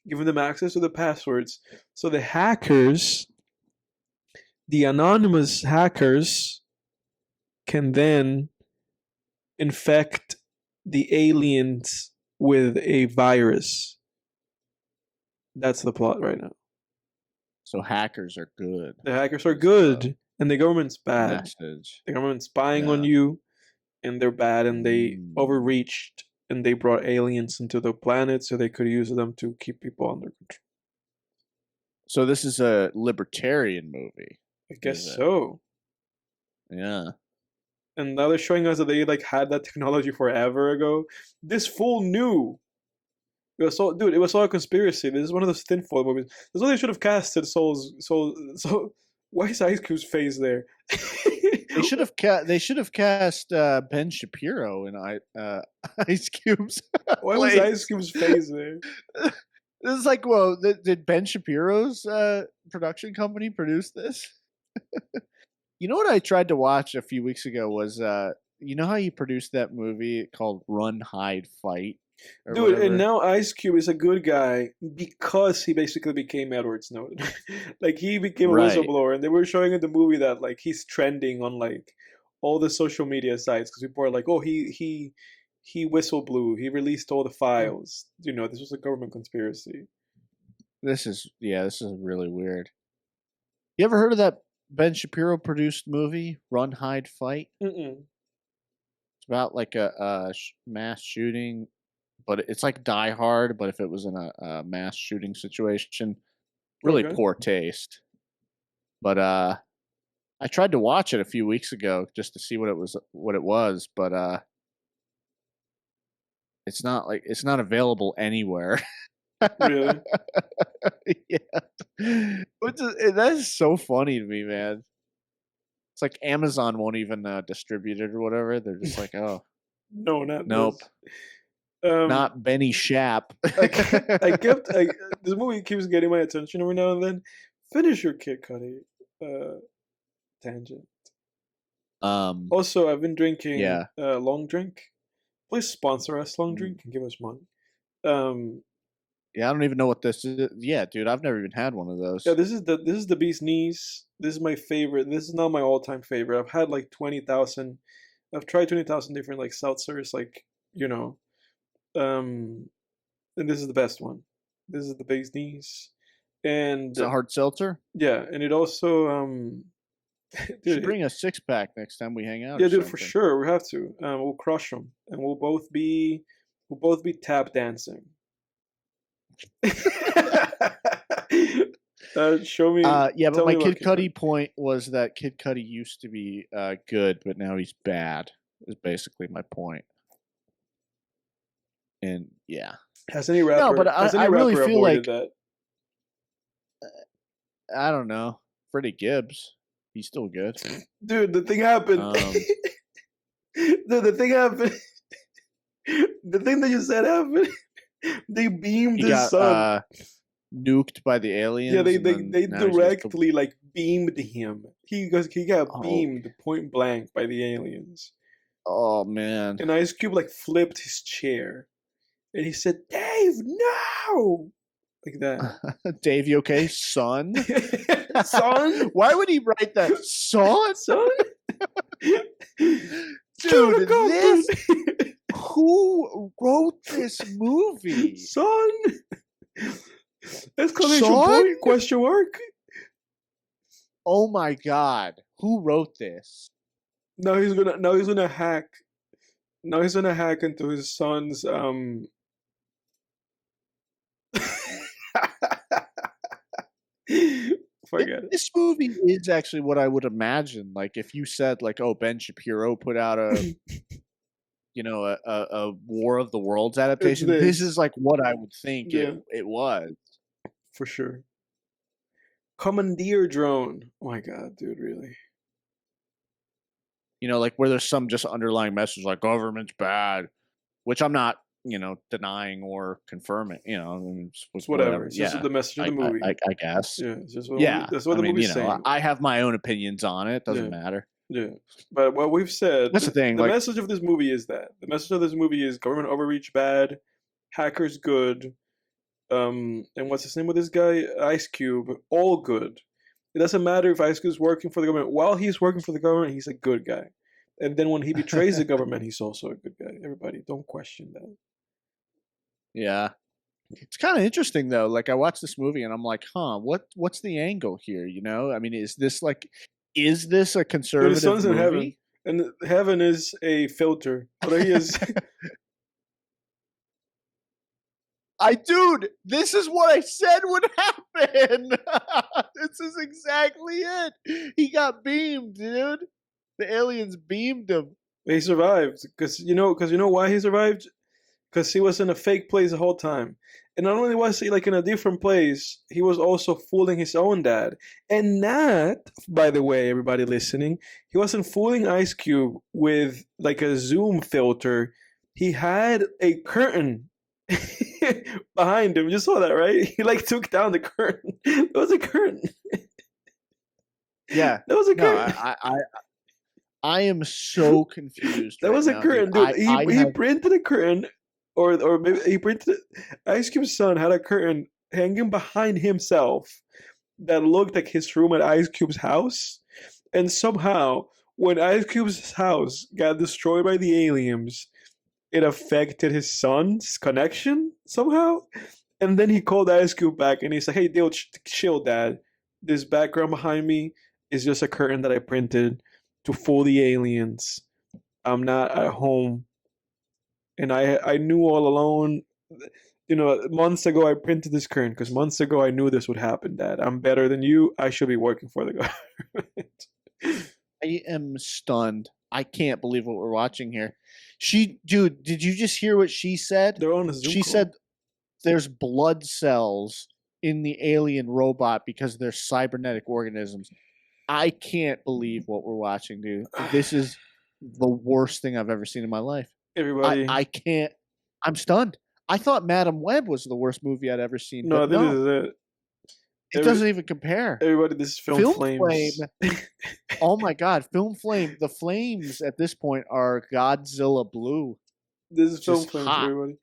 giving them access to the passwords, so the hackers, the anonymous hackers, can then infect the aliens with a virus. That's the plot right now. So hackers are good. The hackers are good, and the government's bad. Message. The government's spying on you, and they're bad, and they overreached, and they brought aliens into the planet so they could use them to keep people under control. So this is a libertarian movie. I guess so. Yeah. And now they're showing us that they like had that technology forever ago. This fool knew. It was all a conspiracy. This is one of those tinfoil movies. That's why they should have casted Soul. Why is Ice Cube's face there? They should have cast Ben Shapiro in Ice Cube's. Why was Ice Cube's face there? This is like, well, did Ben Shapiro's production company produce this? You know what I tried to watch a few weeks ago was, you know how he produced that movie called Run, Hide, Fight? Dude, whatever? And now Ice Cube is a good guy because he basically became Edward Snowden. Like, he became a whistleblower, and they were showing in the movie that, like, he's trending on, like, all the social media sites because people are like, oh, he whistleblew, he released all the files. You know, this was a government conspiracy. This is really weird. You ever heard of that Ben Shapiro produced movie, Run, Hide, Fight? Mm-mm. It's about like a mass shooting, but it's like Die Hard, but if it was in a mass shooting situation. Really poor taste. But I tried to watch it a few weeks ago just to see what it was, but it's not available anywhere. Really? Yeah. That is so funny to me, man. It's like Amazon won't even distribute it or whatever. They're just like, oh, no, nope, not Benny Shap. This movie keeps getting my attention every now and then. Finish your Kid Cudi tangent. Also, I've been drinking Long Drink. Please sponsor us, Long Drink, and give us money. Yeah, I don't even know what this is. Yeah, dude, I've never even had one of those. Yeah, this is the bee's knees. This is my favorite. This is not my all-time favorite. I've had like 20,000. I've tried 20,000 different like seltzers, like, you know, and this is the best one. This is the bee's knees, and it's a hard seltzer. Yeah, and it also dude, you should bring a 6-pack next time we hang out. Yeah, dude, for sure, we have to. We'll crush them, and we'll both be tap dancing. Show me. Yeah, but my Kid Cudi point was that Kid Cudi used to be good, but now he's bad. Is basically my point. And yeah, has any rapper? No, but I really feel like that? I don't know. Freddie Gibbs, he's still good. Dude, the thing happened. Dude, the thing happened. The thing that you said happened. They beamed his son. Nuked by the aliens. Yeah, they directly like beamed him. He got beamed point blank by the aliens. Oh man! And Ice Cube like flipped his chair, and he said, "Dave, no!" Like that. Dave, you okay, son? Son? Why would he write that, son? Son? Dude, this. Who wrote this movie? Son? Exclamation point? Question mark? Oh my god! Who wrote this? Now he's gonna hack. Now he's gonna hack into his son's Forget it. This movie is actually what I would imagine. Like if you said like, "Oh, Ben Shapiro put out a a War of the Worlds It's adaptation," this this. is like what I would think Yeah, it was. for sure. Commandeer drone. Oh my god, dude, really? Like where there's some just underlying message like government's bad, which I'm not, denying or confirming. I mean, It's whatever. whatever. It's just Yeah, the message of the movie. I guess. Yeah, it's just what Yeah, that's what I the mean, movie's saying. I have my own opinions on it. Doesn't Yeah. matter. Yeah, but what we've said, That's the thing. the Like, message of this movie is that the message of this movie is government overreach bad, hackers good, and what's his name with this guy, Ice Cube, all good. It doesn't matter if Ice Cube's working for the government. While he's working for the government, he's a good guy, and then when he betrays the government, he's also a good guy. Everybody, don't question that. yeah, it's kind of interesting though. Like I watched this movie and I'm like, what's the angle here? I mean, is this a Dude, his conservative son's in heaven, movie? and heaven is a filter. But he is. Dude, this is what I said would happen. This is exactly it. He got beamed, dude. The aliens beamed him. He survived because why he survived? Because he was in a fake place the whole time. And not only was he like in a different place, he was also fooling his own dad. And not, by the way, everybody listening, he wasn't fooling Ice Cube with like a zoom filter. He had a curtain behind him. You saw that, right? He like took down the curtain. It was a curtain. Yeah. That was a No, curtain. I am so confused. That right was a now, curtain, dude. dude. He printed a curtain, or maybe he printed it. Ice Cube's son had a curtain hanging behind himself that looked like his room at Ice Cube's house. And somehow, when Ice Cube's house got destroyed by the aliens, it affected his son's connection somehow. And then he called Ice Cube back and he's like, "Hey, Dale, chill, Dad. This background behind me is just a curtain that I printed to fool the aliens. I'm not at home. And I knew all along, months ago I printed this curtain because months ago I knew this would happen, Dad. I'm better than you. I should be working for the government." I am stunned. I can't believe what we're watching here. Dude, did you just hear what she said? They're on a Zoom She call. said there's blood cells in the alien robot because they're cybernetic organisms. I can't believe what we're watching, dude. This is the worst thing I've ever seen in my life. Everybody. I can't. I'm stunned. I thought Madam Web was the worst movie I'd ever seen. No, but this no, is it. it doesn't even compare. Everybody, this is Film Flames. Flame. Oh my God, Film Flame. The flames at this point are Godzilla blue. This is Film Just Flames, hot. everybody.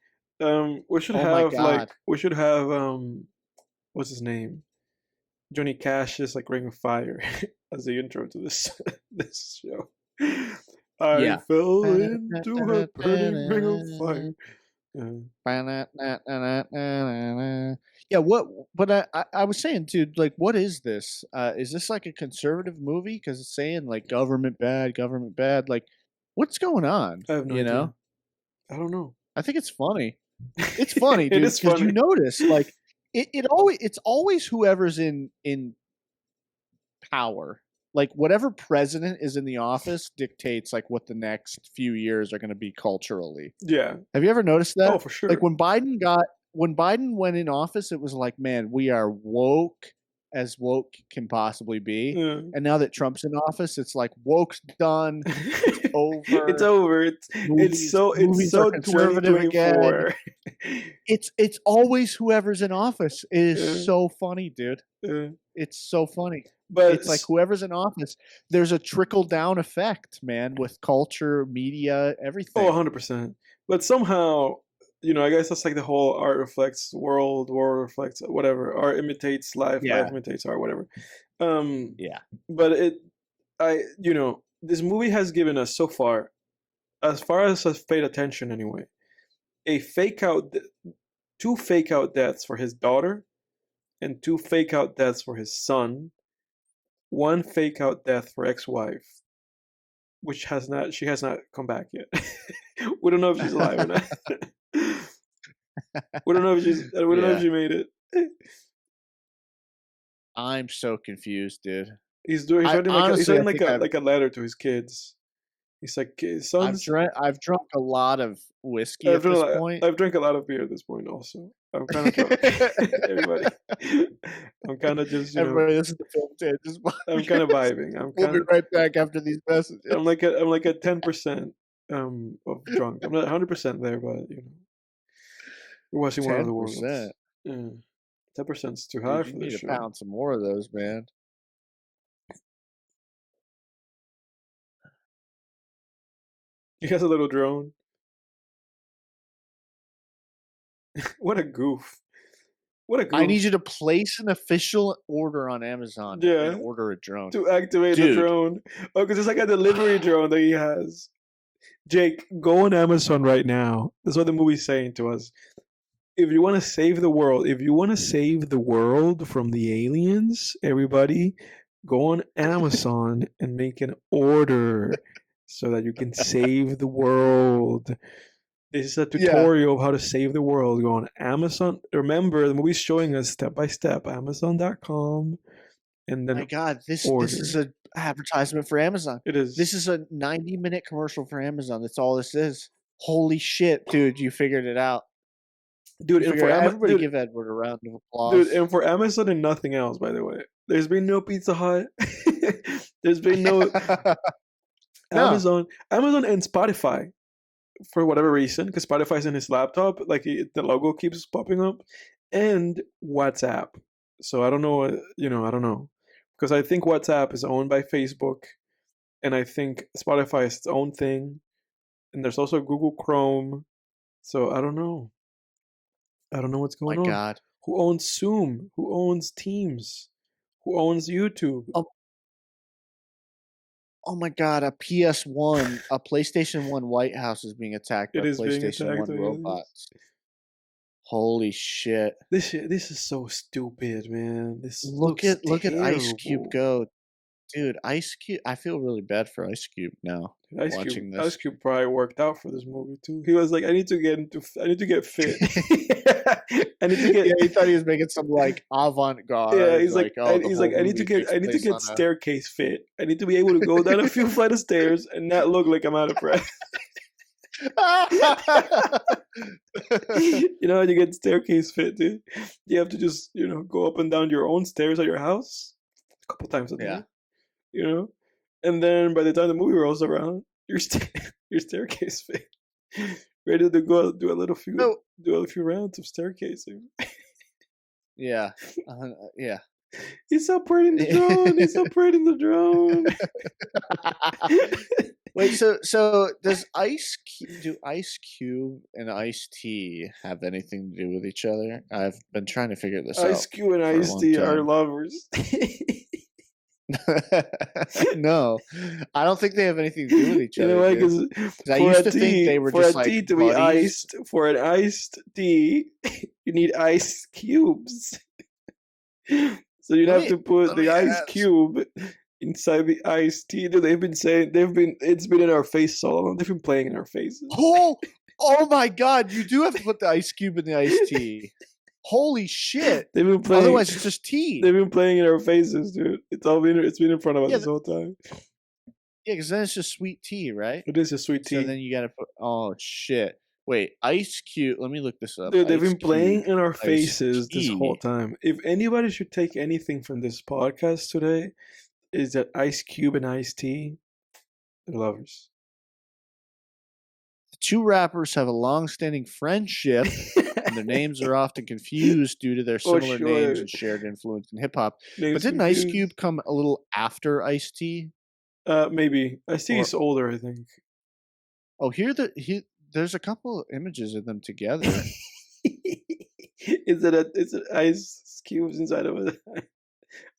We should Oh my have God. what's his name? Johnny Cash's like Ring of Fire as the intro to this this show. I Yeah. fell into a burning ring of fire. Yeah, but I was saying, dude, like, what is this? Is this like a conservative movie? Because it's saying like government bad. Like, what's going on? I have no idea. know? I don't know. I think it's funny. It's funny, dude. It is Because you funny. notice, like, it's always whoever's in power. Like whatever president is in the office dictates like what the next few years are going to be culturally. Yeah. Have you ever noticed that? Oh, for sure. Like when Biden went in office, it was like, man, we are woke as woke can possibly be. Yeah. And now that Trump's in office, it's like woke's done. It's over. It's over. Movies so are conservative again. 2024. It's always whoever's in office. It is Yeah. so funny, dude. Yeah. It's so funny. But It's like whoever's in office, there's a trickle down effect, man, with culture, media, everything. 100%. But somehow, I guess that's like the whole art reflects world reflects whatever. Art imitates life, Yeah. life imitates art, whatever. Yeah. But this movie has given us so far as I've paid attention anyway, two fake out deaths for his daughter and two fake out deaths for his son, one fake out death for ex-wife, which she has not come back yet. We don't know if she's alive or not. We don't know if she made it. I'm so confused, dude. He's I writing honestly, I think like a letter to his kids. He's like, sons. I've drunk a lot of whiskey at this point. I've drank a lot of beer at this point. Also, I'm kind of drunk. Everybody, I'm kind of just Everybody, this is the Film Tangents I'm kind of podcast. vibing. We'll be right back after these messages. I'm like at 10% of drunk. I'm not 100% there, but we're watching War of the Worlds. 10%. Yeah, 10% is too high Dude, for you this need show. to pound some more of those, man. He has a little drone. What a goof! What a goof! I need you to place an official order on Amazon and order a drone. To activate the drone. Oh, because it's like a delivery drone that he has. Jake, go on Amazon right now. That's what the movie's saying to us. If you want to save the world, from the aliens, everybody, go on Amazon and make an order so that you can save the world. This is a tutorial of how to save the world. Go on Amazon. Remember, the movie's showing us step by step. Amazon.com. And then my God, this is an advertisement for Amazon. It is. This is a 90-minute commercial for Amazon. That's all this is. Holy shit, dude! You figured it out, dude. And for everybody, give Edward a round of applause, dude. And for Amazon and nothing else, by the way. There's been no Pizza Hut. There's been no Amazon and Spotify. For whatever reason, because Spotify's in his laptop, like the logo keeps popping up, and WhatsApp. So I don't know, I don't know, because I think WhatsApp is owned by Facebook, and I think Spotify is its own thing, and there's also Google Chrome. So I don't know. I don't know what's going on. My God, who owns Zoom? Who owns Teams? Who owns YouTube? Oh my God, a PS1, a PlayStation 1 White House is being attacked by PlayStation 1 robots. Holy shit. This is so stupid, man. Look at Ice Cube go. Dude, Ice Cube, I feel really bad for Ice Cube now. Ice Cube probably worked out for this movie too. He was like, I need to get fit. I need to get. Yeah, he thought he was making some like avant-garde. Yeah, he's like, I need to get staircase fit. I need to be able to go down a few flight of stairs and not look like I'm out of breath. You know how you get staircase fit, dude? You have to just go up and down your own stairs at your house a couple times a day. And then by the time the movie rolls around, your staircase fit, ready to go do a few rounds of staircasing. Yeah, yeah. He's operating the drone. He's operating the drone. Wait, so does Ice Cube and Ice-T have anything to do with each other? I've been trying to figure this out. Ice Cube and Ice-T are lovers. No, I don't think they have anything to do with each other. You know why? Because I used to think they were just like tea to be iced. For an iced tea, you need ice cubes. So you'd have to put the ice cube inside the iced tea. It's been in our face so long. They've been playing in our faces. Oh my God! You do have to put the ice cube in the iced tea. Holy shit! They've been playing. Otherwise, it's just tea. They've been playing in our faces, dude. It's been in front of us this whole time. Yeah, because then it's just sweet tea, right? It is a sweet tea. So then you gotta put. Oh shit! Wait, Ice Cube. Let me look this up. Dude, they've been playing in our faces this whole time. If anybody should take anything from this podcast today, is that Ice Cube and Ice-T, they're lovers. The two rappers have a long-standing friendship, and their names are often confused due to their similar names and shared influence in hip-hop. But didn't Ice Cube come a little after Ice-T? Maybe. Ice-T is older, I think. Oh, there's a couple of images of them together. Is it ice cubes inside of a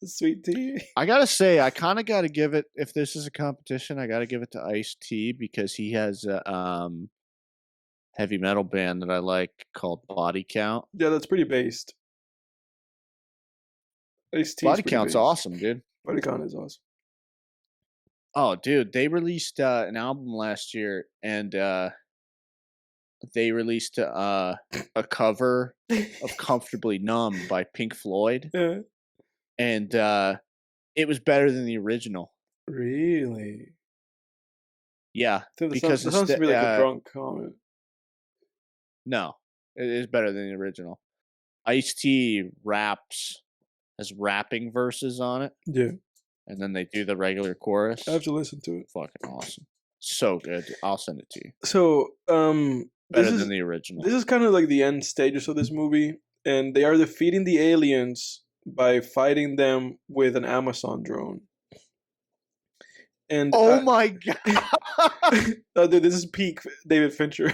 sweet tea? I gotta say, I kind of gotta give it. If this is a competition, I gotta give it to Ice-T because he has a heavy metal band that I like called Body Count. Yeah, that's pretty based. Body Count's awesome, dude. Body Count is awesome. Oh, dude, they released an album last year, and they released a cover of "Comfortably Numb" by Pink Floyd. Yeah. and it was better than the original. Really? Yeah, Dude, because that sounds to me like a uh, drunk comment. no, it is better than the original. Ice-T has rapping verses on it, Yeah, and then they do the regular chorus. I have to listen to it. Fucking awesome. So good. I'll send it to you. So, Better than the original. this is kind of like the end stages of this movie, and they are defeating the aliens by fighting them with an Amazon drone. And oh my god! oh, dude, this is peak David Fincher.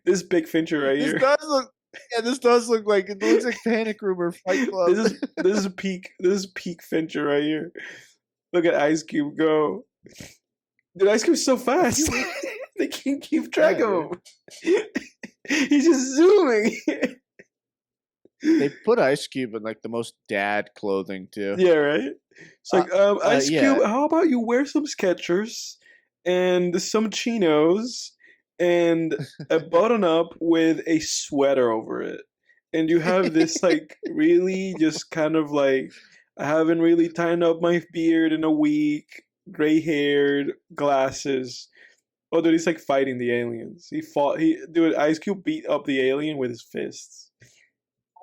This is big Fincher right here. This does look like it looks like Panic Room or Fight Club. This is peak Fincher right here. Look at Ice Cube go. Dude, Ice Cube's so fast. They can't keep track of him. He's just zooming. They put Ice Cube in like the most dad clothing too. Yeah, right. It's like, Ice Cube, yeah. how about you wear some Skechers and some chinos and a button up with a sweater over it, and you have this like really just kind of like, I haven't really tied up my beard in a week, gray haired, glasses. Oh, dude, he's like fighting the aliens. Dude, Ice Cube beat up the alien with his fists.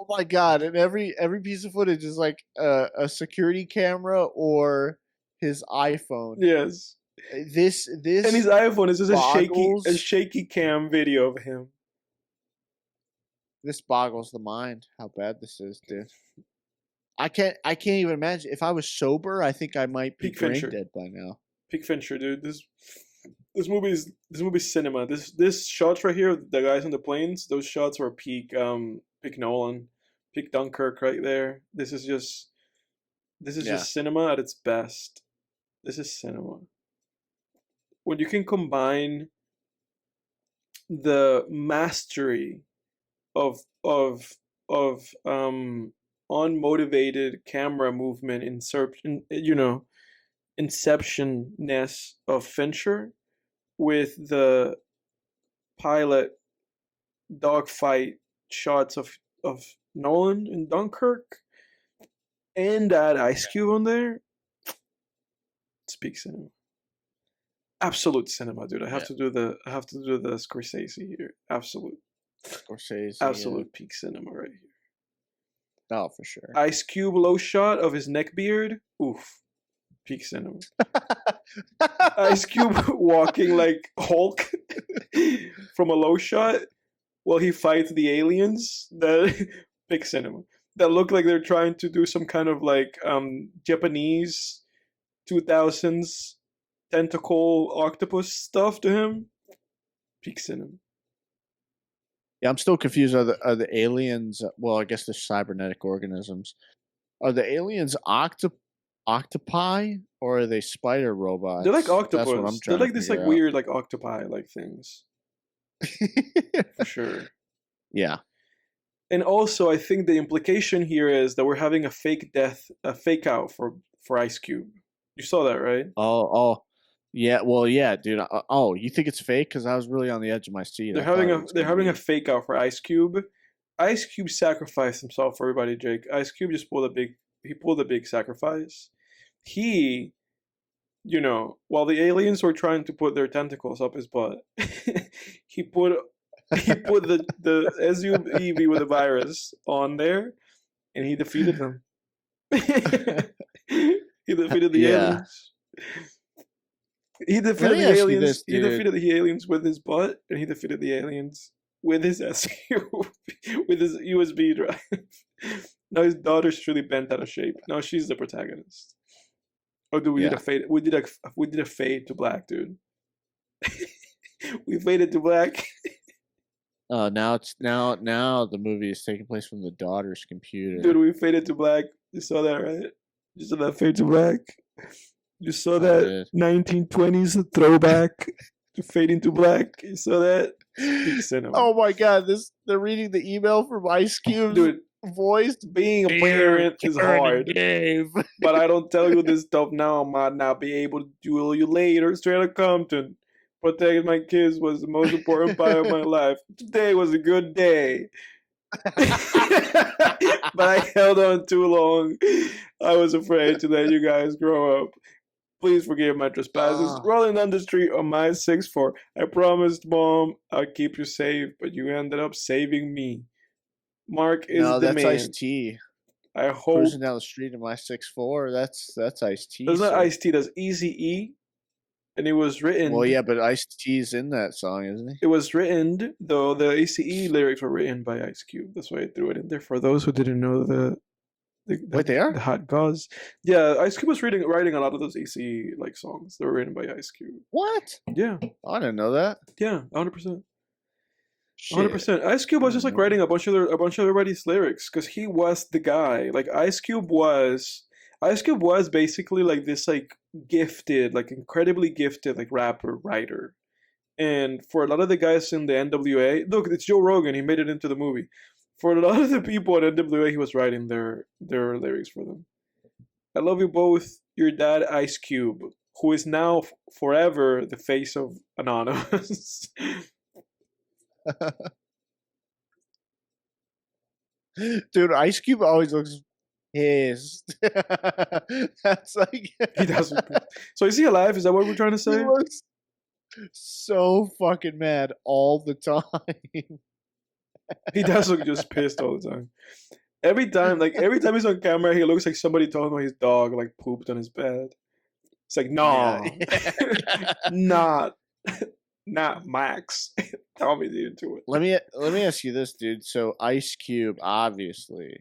Oh my god! And every piece of footage is like a security camera or his iPhone. Yes. This and his iPhone is just boggles, a shaky cam video of him. This boggles the mind how bad this is, dude. I can't even imagine. If I was sober, I think I might be brain dead by now. Peak Fincher, dude. This movie's cinema. This shots right here, the guys on the planes, those shots were peak Nolan, peak Dunkirk right there. This is just cinema at its best. This is cinema. When you can combine the mastery of unmotivated camera movement, inception-ness of Fincher with the pilot dogfight shots of Nolan in Dunkirk, and add Ice Cube on there, it's peak cinema. Absolute cinema, dude. I have to do the Scorsese here. Absolute peak cinema right here. Oh, for sure. Ice Cube low shot of his neck beard. Oof. Peak cinema. Ice Cube walking like Hulk from a low shot while he fights the aliens. That peak cinema. That look like they're trying to do some kind of like Japanese 2000s tentacle octopus stuff to him. Peak cinema. Yeah, I'm still confused. Are the aliens? Well, I guess they're cybernetic organisms. Are the aliens octopi or are they spider robots? They're like octopus. That's what I'm They're like this like out. weird like octopi like things. For sure. Yeah. And also, I think the implication here is that we're having a fake out for Ice Cube. You saw that, right? Oh. Yeah, well, yeah, dude. Oh, you think it's fake? Because I was really on the edge of my seat. They're having a fake out for Ice Cube. Ice Cube sacrificed himself for everybody, Jake. Ice Cube just pulled a big sacrifice. He, while the aliens were trying to put their tentacles up his butt, he put the SUV with the virus on there, and he defeated them. He defeated the aliens. He defeated the aliens. He defeated the aliens with his butt, and he defeated the aliens with his SUV, with his USB drive. Now his daughter's truly bent out of shape. Now she's the protagonist. Oh, dude, we did a fade. We did a fade to black, dude. We faded to black. Now the movie is taking place from the daughter's computer. Dude, we faded to black. You saw that, right? You saw that fade to black. You saw that 1920s throwback to fade into black. You saw that? Oh my god, they're reading the email from Ice Cube's dude, voice. Being a parent is hard. But I don't tell you this stuff now. I might not be able to duel you later. Straight out of Compton. Protecting my kids was the most important part of my life. Today was a good day. But I held on too long. I was afraid to let you guys grow up. Please forgive my trespasses. Oh. Rolling down the street on my 6'4". I promised, Mom, I'd keep you safe, but you ended up saving me. Mark is No, the that's man. Ice-T. I hope Cruising down the street in my 6'4". That's Ice-T. that's not sir. Ice-T, that's Eazy-E. And it was written. Well, yeah, but Ice-T's in that song, isn't he? It was written, though the ACE lyrics were written by Ice Cube. That's why I threw it in there. For those who didn't know Wait, they are? the hot gods. Yeah, Ice Cube was writing a lot of those ACE like songs. They were written by Ice Cube. What? Yeah, I didn't know that. yeah, 100%. Shit. 100%. Ice Cube was just like writing a bunch of everybody's lyrics because he was the guy. Like Ice Cube was basically like this like gifted, like incredibly gifted like rapper writer. And for a lot of the guys in the NWA, look, it's Joe Rogan. He made it into the movie. For a lot of the people at NWA, he was writing their lyrics for them. I love you both. Your dad, Ice Cube, who is now forever the face of Anonymous. Dude, Ice Cube always looks pissed. That's like He doesn't. So is he alive? Is that what we're trying to he say? looks so fucking mad all the time. He does look just pissed all the time. Every time he's on camera, he looks like somebody told him his dog like pooped on his bed. It's like, no, not Max. Tell me to do it. Let me ask you this, dude. So Ice Cube obviously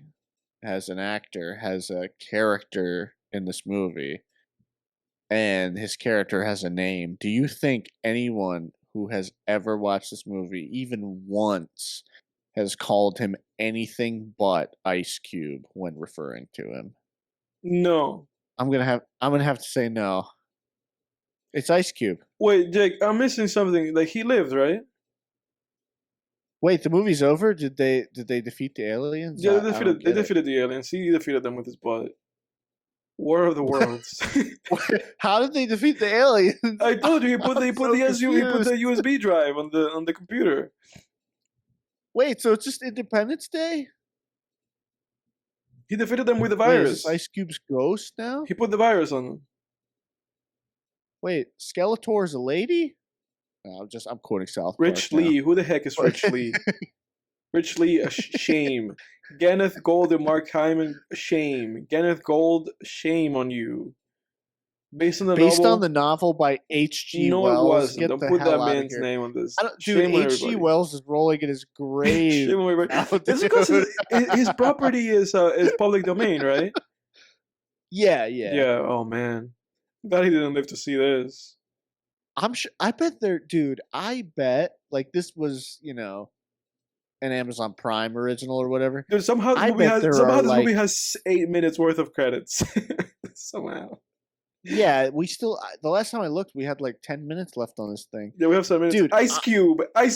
has a character in this movie, and his character has a name. Do you think anyone who has ever watched this movie, even once, has called him anything but Ice Cube when referring to him? No. I'm gonna have to say no. It's Ice Cube. Wait, Jake, I'm missing something. Like he lived, right? Wait, the movie's over? Did they defeat the aliens? Yeah, I they don't defeated the aliens. He defeated them with his butt. War of the Worlds. How did they defeat the aliens? I told you he put the confused. USB drive on the computer. Wait, so it's just Independence Day? He defeated them with the Wait, is virus. this Ice Cube's ghost now? He put the virus on them. Wait, Skeletor is a lady? No, I'm quoting South Park. Rich now. Lee. Who the heck is Rich Lee? Rich Lee, shame. Gwyneth Gold and Mark Hyman, shame. Gwyneth Gold, shame on you. Based on the novel by H.G. No, Wells. it wasn't. Get Don't the put hell that outta man's here. name on this. Dude, H.G. Wells is rolling in his grave. Shame on everybody. now, It's because dude. his property is public domain, right? Yeah. Yeah. Oh man, glad he didn't live to see this. I'm sure. I bet dude. I bet like this was, an Amazon Prime original or whatever. Dude, somehow this movie has 8 minutes worth of credits. Somehow. Yeah, the last time I looked, we had like 10 minutes left on this thing. Yeah, we have 7 minutes. Dude, Ice Cube. I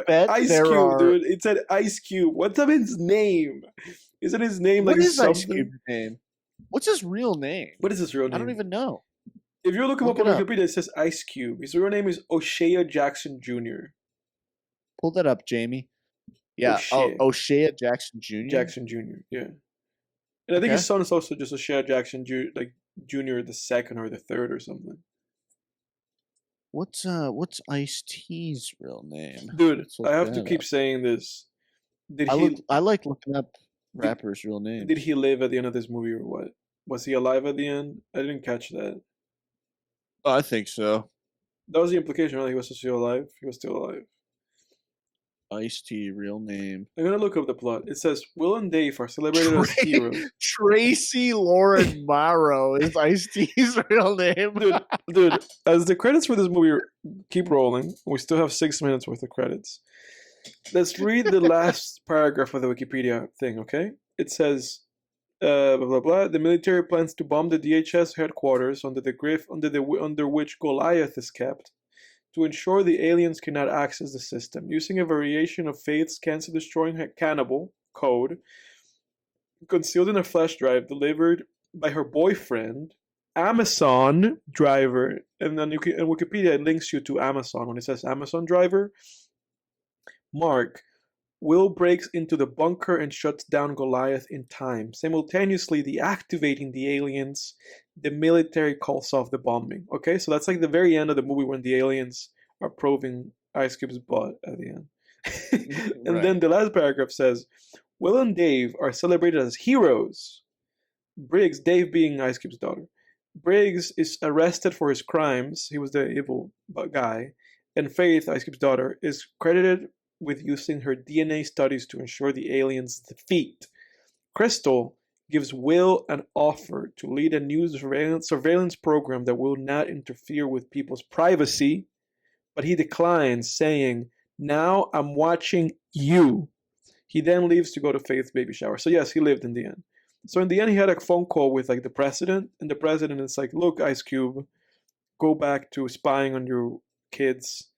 bet Ice there Cube, are... dude. It said Ice Cube. What's his name? Isn't his name What like is something? Ice Cube's name? What's his real name? What is his real name? I don't even know. If you look him Look up on it up. Wikipedia, it says Ice Cube. His real name is O'Shea Jackson Jr. Pull that up, Jamie. Yeah, O'Shea Jackson Jr. Jackson Jr. Yeah, and I think his son is also just O'Shea Jackson Jr. the second or the third or something. What's Ice-T's real name? Dude, I have to keep saying this. I like looking up rappers' real names. Did he live at the end of this movie or what? Was he alive at the end? I didn't catch that. I think so. That was the implication, right? He was still alive. He was still alive. Ice-T real name. I'm gonna look up the plot. It says Will and Dave are celebrated as heroes. Tracy Lauren Morrow is Ice-T's real name. Dude, as the credits for this movie keep rolling, we still have 6 minutes worth of credits. Let's read the last paragraph of the Wikipedia thing, okay? It says, blah blah blah. The military plans to bomb the DHS headquarters under the griff under which Goliath is kept, to ensure the aliens cannot access the system, using a variation of Faith's cancer-destroying cannibal code, concealed in a flash drive delivered by her boyfriend, Amazon driver. And then in Wikipedia it links you to Amazon. When it says Amazon driver, Mark, Will breaks into the bunker and shuts down Goliath in time, simultaneously deactivating the aliens. The military calls off the bombing. Okay, so that's like the very end of the movie when the aliens are probing Ice Cube's butt at the end. And Right. then the last paragraph says, Will and Dave are celebrated as heroes. Briggs, Dave being Ice Cube's daughter, Briggs is arrested for his crimes. He was the evil guy. And Faith, Ice Cube's daughter, is credited with using her DNA studies to ensure the aliens' defeat. Crystal gives Will an offer to lead a new surveillance program that will not interfere with people's privacy, but he declines, saying, Now I'm watching you. He then leaves to go to Faith's baby shower. So yes, he lived in the end. So in the end, he had a phone call with like the president, and the president is like, "Look, Ice Cube, go back to spying on your kids."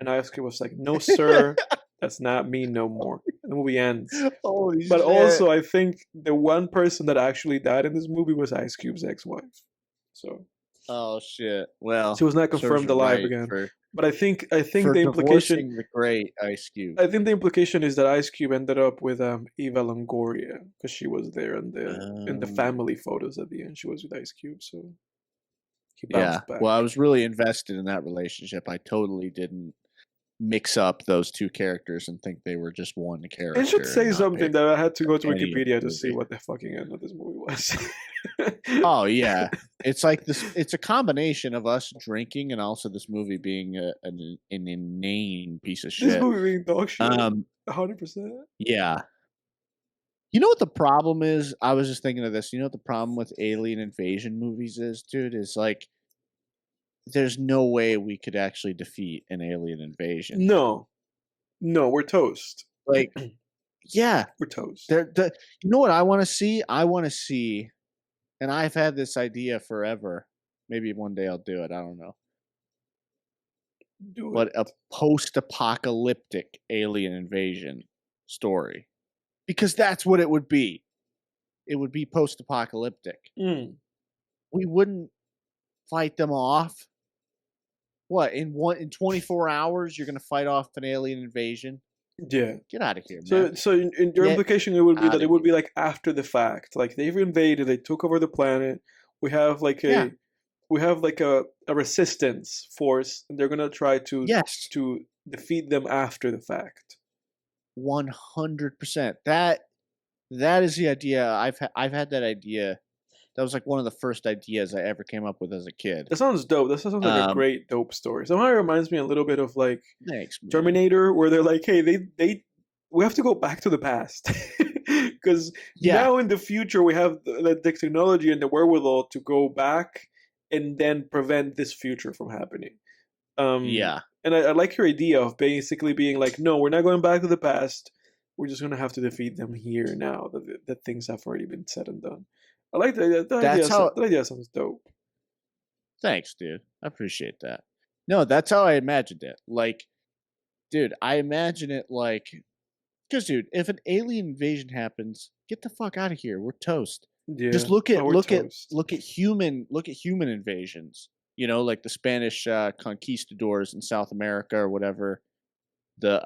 And Ice Cube was like, "No, sir, that's not me no more." And the movie ends. Holy But shit. also, I think the one person that actually died in this movie was Ice Cube's ex-wife. So Oh shit. Well, she was not serves confirmed her alive right again. for But I think for the implication divorcing the great Ice Cube. I think the implication is that Ice Cube ended up with Eva Longoria because she was there in the family photos at the end. She was with Ice Cube, so he Yeah. bounced back. Well, I was really invested in that relationship. I totally didn't mix up those two characters and think they were just one character. It should and say not something pay that I had to go to any of the Wikipedia to see movie. what the fucking end of this movie was. Oh yeah, it's like this. It's a combination of us drinking and also this movie being an inane piece of This shit. movie being dog shit. 100%. Yeah. You know what the problem is? I was just thinking of this. You know what the problem with alien invasion movies is, dude? Is like, there's no way we could actually defeat an alien invasion. No, we're toast. Like, yeah, We're toast. you know what I want to see? I want to see, and I've had this idea forever. Maybe one day I'll do it. I don't know. Do it. But a post-apocalyptic alien invasion story, because that's what it would be. It would be post-apocalyptic. Mm. We wouldn't fight them off. What, in 24 hours you're gonna fight off an alien invasion? Yeah. Get out of here, man. So in your Get implication, it would be that outta it would be like after the fact. Like they've invaded, they took over the planet. We have like Yeah. a resistance force, and they're gonna try to Yes, defeat them after the fact. 100%. That is the idea. I've had that idea. That was like one of the first ideas I ever came up with as a kid. That sounds dope. That sounds like a great dope story. Somehow it reminds me a little bit of like Thanks, man. Terminator, where they're like, "Hey, we have to go back to the past because Yeah. now in the future we have the technology and the wherewithal to go back and then prevent this future from happening." Yeah. And I like your idea of basically being like, "No, we're not going back to the past. We're just gonna have to defeat them here now that things have already been said and done." I like that. That idea sounds dope. Thanks, dude. I appreciate that. No, that's how I imagined it. Like, dude, I imagine it like, because, dude, if an alien invasion happens, get the fuck out of here. We're toast. Yeah. Just look at we're toast. human invasions. You know, like the Spanish conquistadors in South America or whatever. The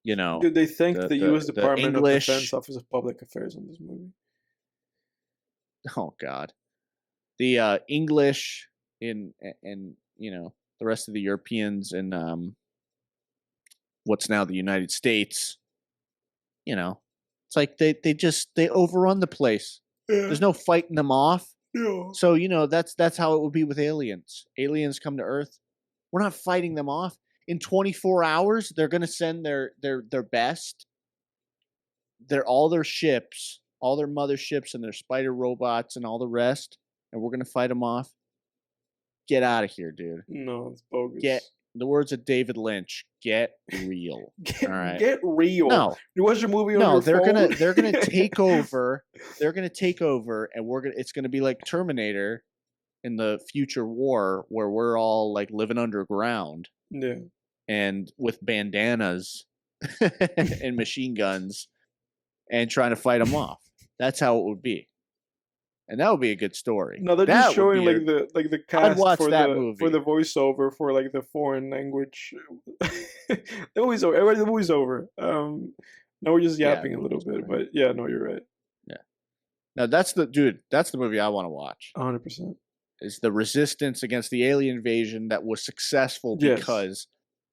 you know, Dude, they thank the U.S. the Department English. of Defense Office of Public Affairs on this movie. Oh God, the English and you know the rest of the Europeans in what's now the United States. You know, it's like they overrun the place. Yeah. There's no fighting them off. Yeah. So you know that's how it would be with aliens. Aliens come to Earth. We're not fighting them off. In 24 hours, they're gonna send their best. All their ships, all their motherships, and their spider robots, and all the rest, and we're gonna fight them off. Get out of here, dude. No, it's bogus. In the words of David Lynch, get real. All right. Get real. No, You watch a movie on your they're phone? gonna take over. They're gonna take over, and it's gonna be like Terminator in the future war, where we're all like living underground. Yeah. And with bandanas and machine guns and trying to fight them off. That's how it would be. And that would be a good story. No, they're That just would showing be like the cast watch for that the movie. for the voiceover for like the foreign language The movie's over. Everybody, the movie's over. Now we're just Yeah, yapping a little bit, but yeah, no, you're right. Yeah. Now that's the movie I want to watch. 100%. Is the resistance against the alien invasion that was successful Yes. because,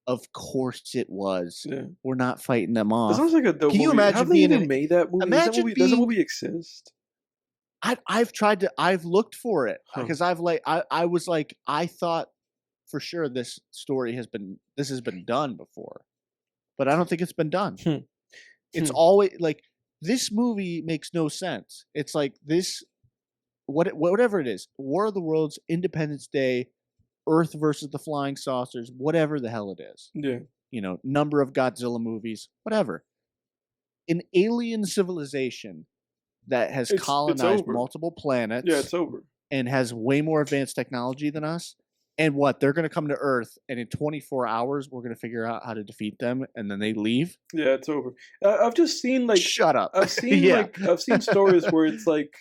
of course, it was. Yeah. We're not fighting them That off. sounds like a dope Can you movie. imagine Have they being even in- made that movie? Imagine Does that being- movie exist? I've looked for it Huh. because I was like, I thought for sure this has been done before, but I don't think it's been done. It's always like this movie makes no sense. It's like this, whatever it is, War of the Worlds, Independence Day, Earth versus the Flying Saucers, whatever the hell it is. Yeah. You know, number of Godzilla movies, whatever. An alien civilization that has It's colonized over. multiple planets. Yeah, it's over. And has way more advanced technology than us. And what? They're going to come to Earth, and in 24 hours, we're going to figure out how to defeat them, and then they leave? Yeah, it's over. I've just seen like Shut up. I've seen Yeah. I've seen stories where it's like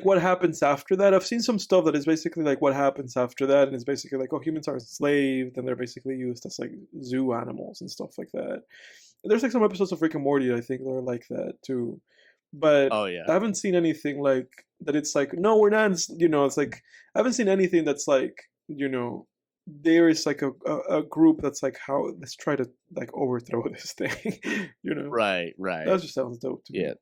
what happens after that. I've seen some stuff that is basically like what happens after that, and it's basically like, oh, humans are enslaved and they're basically used as like zoo animals and stuff like that. There's like some episodes of Rick and Morty I think that are like that too. But Oh, yeah. I haven't seen anything like that. It's like, no, we're not. You know, it's like I haven't seen anything that's like, you know, there is like a group that's like, how let's try to like overthrow this thing. You know, Right. that just sounds dope to me. Yeah.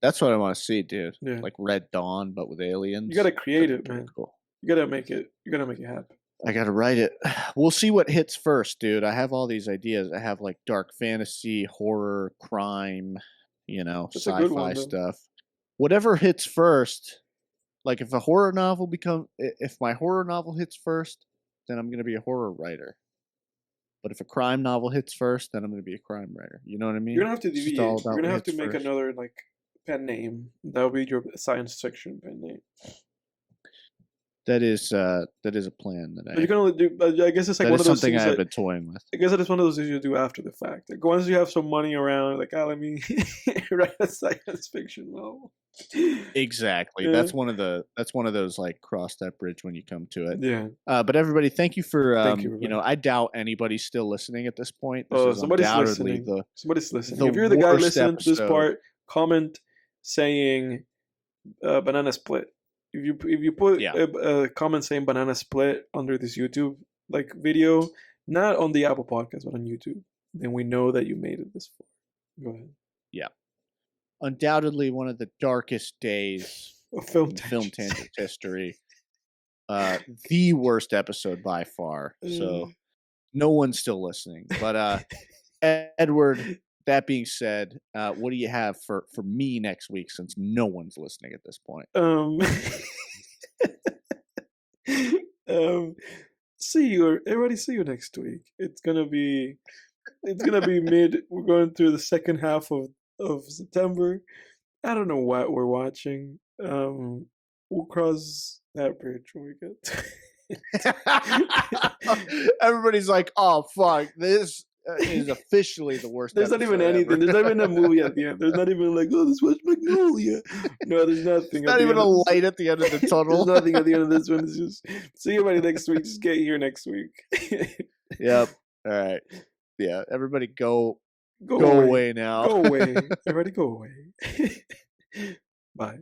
That's what I want to see, dude. Yeah. Like Red Dawn, but with aliens. You gotta create it, Pretty man. Cool. You gotta make it. You gotta make it happen. I gotta write it. We'll see what hits first, dude. I have all these ideas. I have like dark fantasy, horror, crime, you know, That's a good one, sci-fi though. stuff. Whatever hits first. Like if my horror novel hits first, then I'm gonna be a horror writer. But if a crime novel hits first, then I'm gonna be a crime writer. You know what I mean? You're gonna have to It's just deviate. all You're about gonna what have to hits make first. another like pen name. That'll be your science fiction pen name. That is a plan that But you're gonna do. But I guess it's like that one is of those something things I've that, been toying with. I guess that is one of those things you do after the fact. Like once you have some money around, like, let me write a science fiction novel. Exactly. Yeah. That's one of those like cross that bridge when you come to it. Yeah. But everybody, thank you for Thank you, you know, I doubt anybody's still listening at this point. This Oh, is somebody's undoubtedly listening. Somebody's listening. the If you're the guy worst listening to this episode. part, comment saying banana split. If you put Yeah. a comment saying banana split under this YouTube like video, not on the Apple Podcast but on YouTube, then we know that you made it this far. Go ahead. undoubtedly one of the darkest days A film in film tangent. tangent history. The worst episode by far. So no one's still listening. But Edward, that being said, what do you have for me next week since no one's listening at this point? Everybody see you next week. It's gonna be mid. We're going through the second half of September. I don't know what we're watching. We'll cross that bridge when we get Everybody's like, "Oh fuck, this is officially the worst." There's not even episode anything. ever." There's not even a movie at the end. There's not even like, oh, this was Magnolia. No, there's nothing. Not even a light at the end of the tunnel. There's nothing at the end of this one. It's just see everybody next week. Just get here next week. Yep. All right. Yeah. Everybody, go Go away now. Go away. Everybody, go away. Bye.